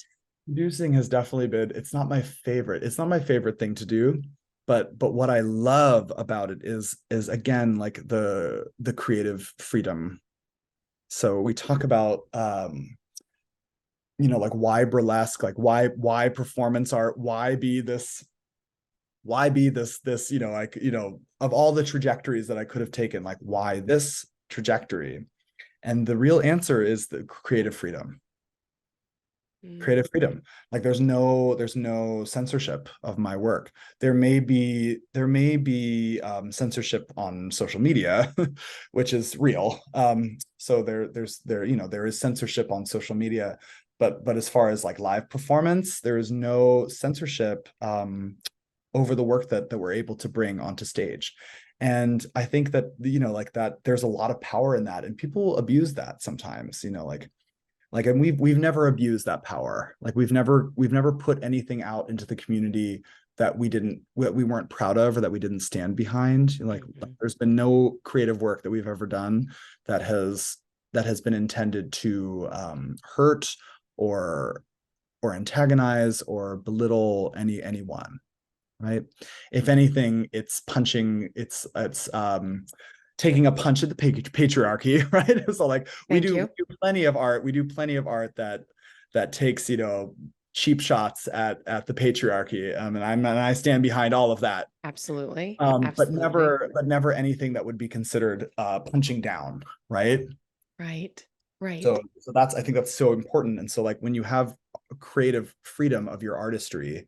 Producing has definitely been, it's not my favorite thing to do. But what I love about it is again, like the creative freedom. So we talk about like, why burlesque, like why performance art, why be this of all the trajectories that I could have taken, like, why this trajectory? And the real answer is the creative freedom. Like, there's no censorship of my work. There may be censorship on social media, which is real. So there is censorship on social media, but as far as like live performance, there is no censorship over the work that we're able to bring onto stage. And I think that like, that there's a lot of power in that, and people abuse that sometimes, and we've never abused that power. Like, we've never put anything out into the community that we weren't proud of, or that we didn't stand behind. Like, there's been no creative work that we've ever done that has been intended to hurt or antagonize or belittle anyone. Right? If anything, it's taking a punch at the patriarchy, right? So like, we do plenty of art that takes, cheap shots at the patriarchy, and I stand behind all of that. Absolutely. But never anything that would be considered punching down, right? Right. So I think that's so important. And so, like, when you have creative freedom of your artistry,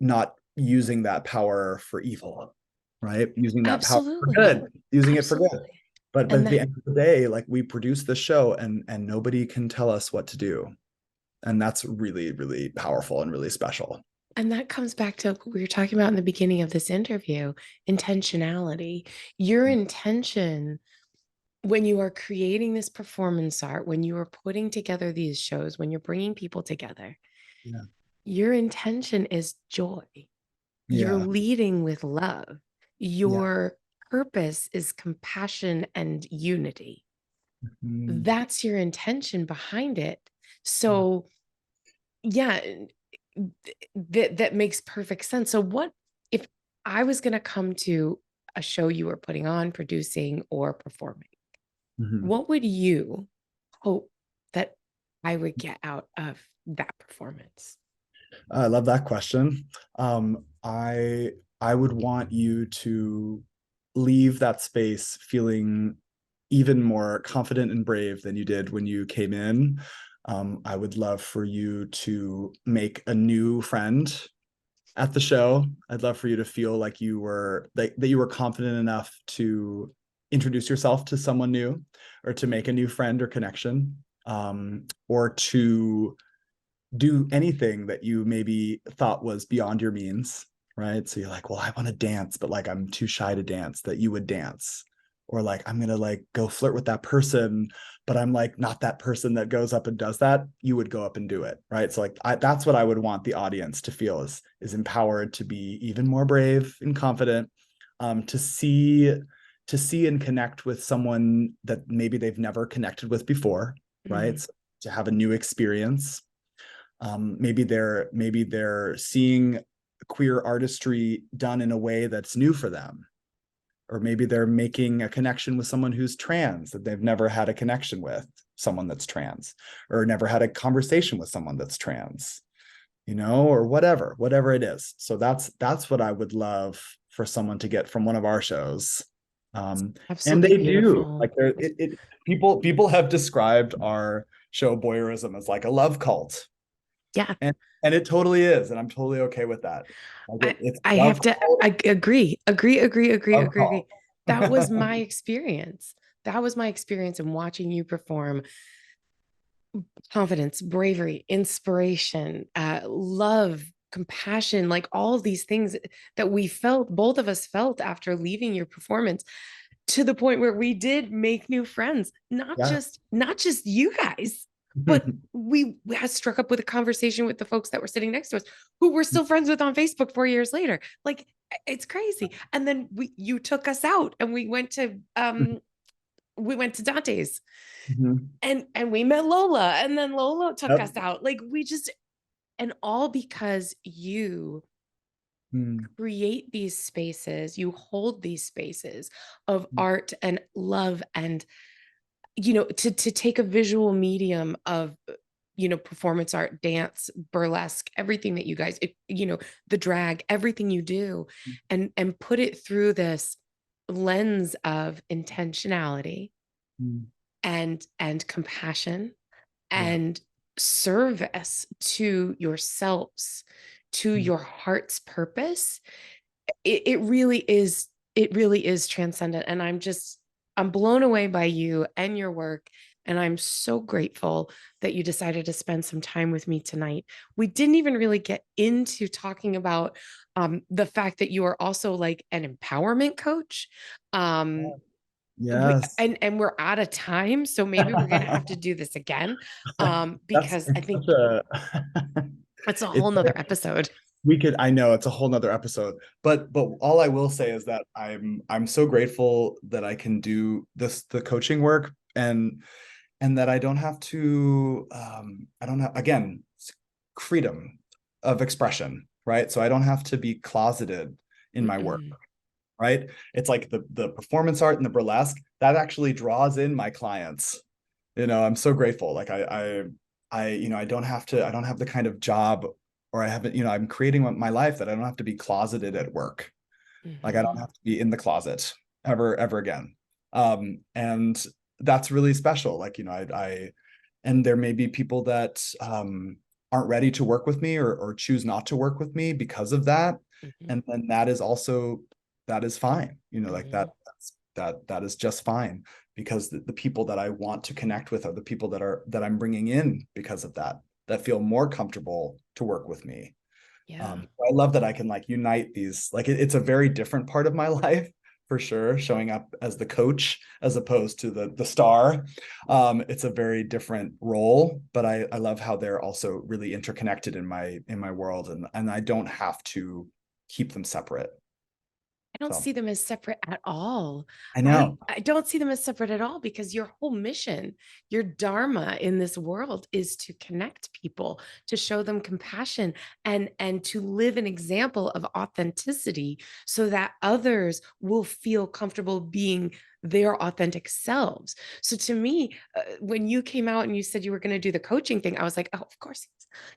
not using that power for evil, right? Using that power for good, using it for good. But at the end of the day, like, we produce the show, and nobody can tell us what to do. And that's really, really powerful and really special. And that comes back to what we were talking about in the beginning of this interview, intentionality. Your intention when you are creating this performance art, when you are putting together these shows, when you're bringing people together, your intention is joy. You're leading with love. Yeah. Your purpose is compassion and unity. Mhm. That's your intention behind it. Yeah. So, yeah, that makes perfect sense. So, what if I was going to come to a show you were putting on, producing, or performing? Mhm. What would you hope that I would get out of that performance? I love that question. I would want you to leave that space feeling even more confident and brave than you did when you came in. I would love for you to make a new friend at the show. I'd love for you to feel like that you were confident enough to introduce yourself to someone new, or to make a new friend or connection, or to do anything that you maybe thought was beyond your means, right? So you're like, well, I want to dance, but like I'm too shy to dance, that you would dance. Or like, I'm gonna like go flirt with that person, but I'm like not that person that goes up and does that. You would go up and do it, right? So like, that's what I would want the audience to feel, is empowered to be even more brave and confident, to see and connect with someone that maybe they've never connected with before, right? Mm, So to have a new experience. Maybe they're seeing queer artistry done in a way that's new for them, or maybe they're making a connection with someone who's trans that they've never had a connection with, someone that's trans, or never had a conversation with someone that's trans, or whatever it is. So that's what I would love for someone to get from one of our shows. And absolutely they do, beautiful. like, people have described our show Boyerism as like a love cult, Yeah. and it totally is, and I'm totally okay with that. Like I it's I love have to call, I love agree. call. That was my experience. That was my experience in watching you perform. Confidence, bravery, inspiration, love, compassion, like all of these things that we felt, both of us felt after leaving your performance, to the point where we did make new friends, Yeah. not just you guys, but we had struck up with a conversation with the folks that were sitting next to us, who we're still friends with on Facebook 4 years later. Like, it's crazy. And then you took us out and we went to Dante's, Mhm. and we met Lola, and then Lola took Yep. us out. Like, we just, and all because you Mm, create these spaces, you hold these spaces of art and love, and to take a visual medium of performance art, dance, burlesque, everything that you guys, the drag, everything you do, and put it through this lens of intentionality mm, and compassion yeah. and service to yourselves, to Mm, your heart's purpose. It really is transcendent, and I'm blown away by you and your work, and I'm so grateful that you decided to spend some time with me tonight. We didn't even really get into talking about the fact that you are also like an empowerment coach. um yes. and we're out of time, so maybe we're gonna have to do this again, That's because I it's think such a it's a it's whole nother episode. we could, I know it's a whole nother episode, but all I will say is that I'm so grateful that I can do the coaching work, and that I don't have to, I don't have, again, freedom of expression, right? So I don't have to be closeted in my work, Mm-mm. right? It's like the performance art and the burlesque that actually draws in my clients. I'm so grateful. Like I don't have the kind of job, or I haven't, I'm creating my life that I don't have to be closeted at work. Like I don't Mhm. have to be in the closet ever again. And that's really special. Like, and there may be people that aren't ready to work with me, or choose not to work with me because of that. Mhm. And then that is fine. Like Mhm. that is just fine, because the people that I want to connect with are the people that I'm bringing in because of that feel more comfortable to work with me. Yeah. I love that I can like unite these. Like it's a very different part of my life, for sure, showing up as the coach as opposed to the star. It's a very different role, but I love how they're also really interconnected in my world, and I don't have to keep them separate. I don't So see them as separate at all. I I know. I don't see them as separate at all because your whole mission, your dharma in this world is to connect people, to show them compassion and to live an example of authenticity so that others will feel comfortable being their authentic selves. So to me, when you came out and you said you were going to do the coaching thing, I was like, oh, of course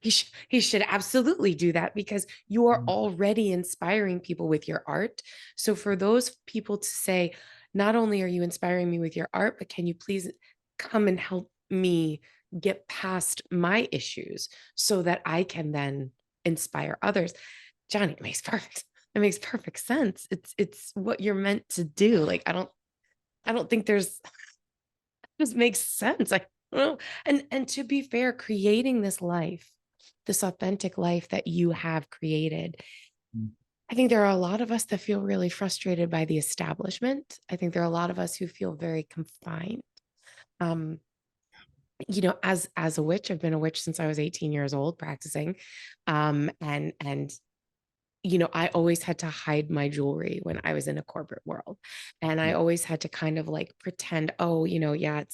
he should absolutely do that because you are already inspiring people with your art. So for those people to say, not only are you inspiring me with your art, but can you please come and help me get past my issues so that I can then inspire others? Johnny, it makes perfect sense. It's what you're meant to do. Like I don't think there's just makes sense. I don't know. And to be fair, creating this life, this authentic life that you have created, I think there are a lot of us that feel really frustrated by the establishment. I think there are a lot of us who feel very confined. Um, as a witch, I've been a witch since I was 18 years old, practicing. And I always had to hide my jewelry when I was in a corporate world. And I always had to kind of like pretend, oh, yeah,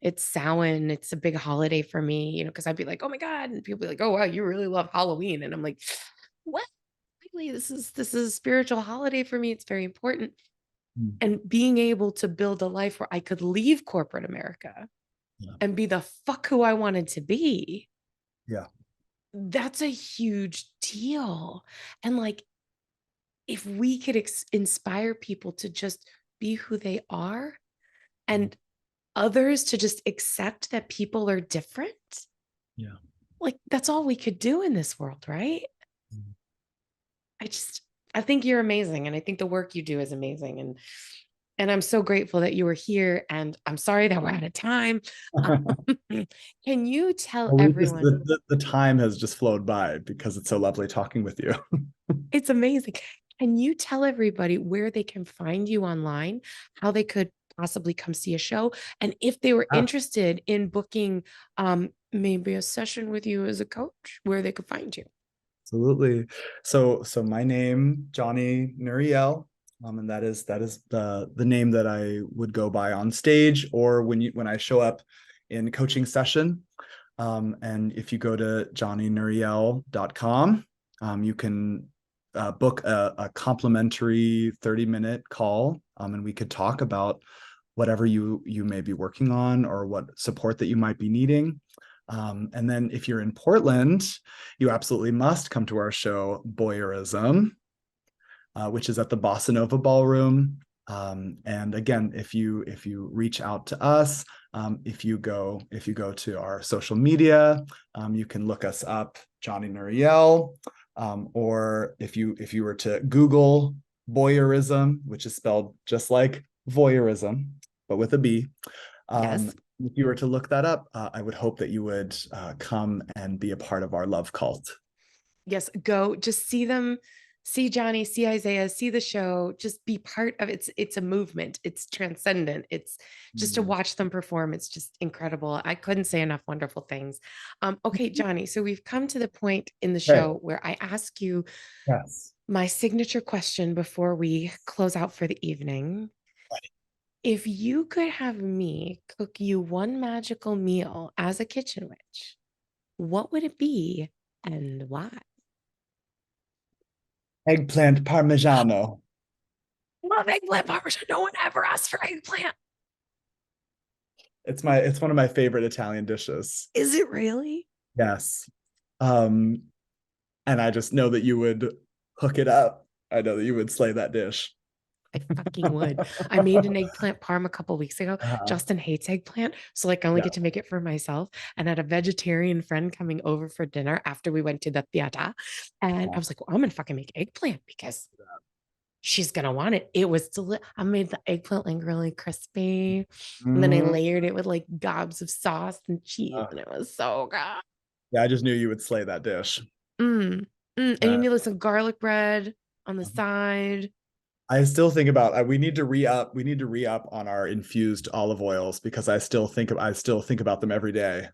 it's Samhain, it's a big holiday for me, because I'd be like, oh my God. And people be like, oh wow, you really love Halloween. And I'm like, what? Really? This is a spiritual holiday for me. It's very important. Mm. And being able to build a life where I could leave corporate America Yeah. and be the fuck who I wanted to be, Yeah. that's a huge deal. And like, if we could inspire people to just be who they are and others to just accept that people are different, Yeah. like that's all we could do in this world, right? Mm. I think you're amazing. And I think the work you do is amazing. And I'm so grateful that you were here. And I'm sorry that we're out of time. Can you tell Well, everyone? the time has just flowed by because it's so lovely talking with you. It's amazing. Can you tell everybody where they can find you online, how they could possibly come see a show, and if they were Ah, interested in booking maybe a session with you as a coach, where they could find you? absolutely. So my name, Johnny Nuriel, and that is the name that I would go by on stage or when I show up in coaching session. And if you go to johnnynuriel.com, you can book a complimentary 30-minute call, and we could talk about whatever you may be working on or what support that you might be needing. And then if you're in Portland, you absolutely must come to our show, BOYeurism, which is at the Bossanova Ballroom. And again, if you reach out to us, if you go to our social media, you can look us up, Johnny Nuriel, or if you were to Google BOYeurism, which is spelled just like voyeurism, but with a B. Yes. If you were to look that up, I would hope that you would come and be a part of our love cult. Yes, go just see them, see Johnny, see Isaiah, see the show, just be part of it. It's a movement. It's transcendent. It's just to Mm. watch them perform. It's just incredible. I couldn't say enough wonderful things. Okay, Johnny, so we've come to the point in the Okay. show where I ask you Yes. my signature question before we close out for the evening. If you could have me cook you one magical meal as a kitchen witch, what would it be and why? Eggplant parmigiano. Love eggplant parmesan. No one ever asked for eggplant. It's one of my favorite Italian dishes. Is it really? Yes. Um, and I just know that you would hook it up. I know that you would slay that dish. I fucking would. I made an eggplant parm a couple weeks ago. Uh-huh. Justin hates eggplant, so like I only Yeah. get to make it for myself. And I had a vegetarian friend coming over for dinner after we went to the theater, and I was like, well, I'm gonna fucking make eggplant because she's gonna want it. It was I made the eggplant like really crispy, and then I Mm. layered it with like gobs of sauce and cheese, and it was so good. Yeah, I just knew you would slay that dish. Mm, and you Uh, need like some garlic bread on the side. I still think about we need to re-up. We need to re-up on our infused olive oils because I still think about them every day.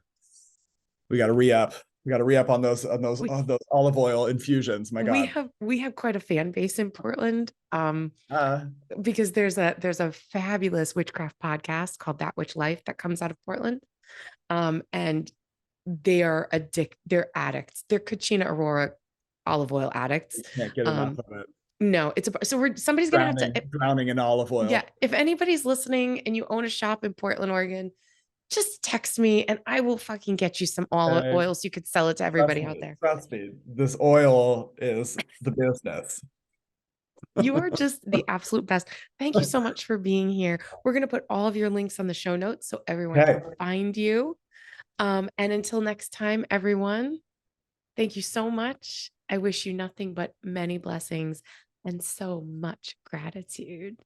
We got to re-up. We got to re-up on those We olive oil infusions. My we God. have quite a fan base in Portland. Uh, Because there's a fabulous witchcraft podcast called That Witch Life that comes out of Portland. And they're addicts. They're Cucina Aurora olive oil addicts. can't get enough of it. No, somebody's gonna have to Drowning in olive oil. Yeah, if anybody's listening and you own a shop in Portland, Oregon, just text me and I will fucking get you some olive oil so you could sell it to everybody out there. Trust me, this oil is the business. You are just the absolute best. Thank you so much for being here. We're going to put all of your links on the show notes so everyone can find you. And until next time, everyone, thank you so much. I wish you nothing but many blessings and so much gratitude.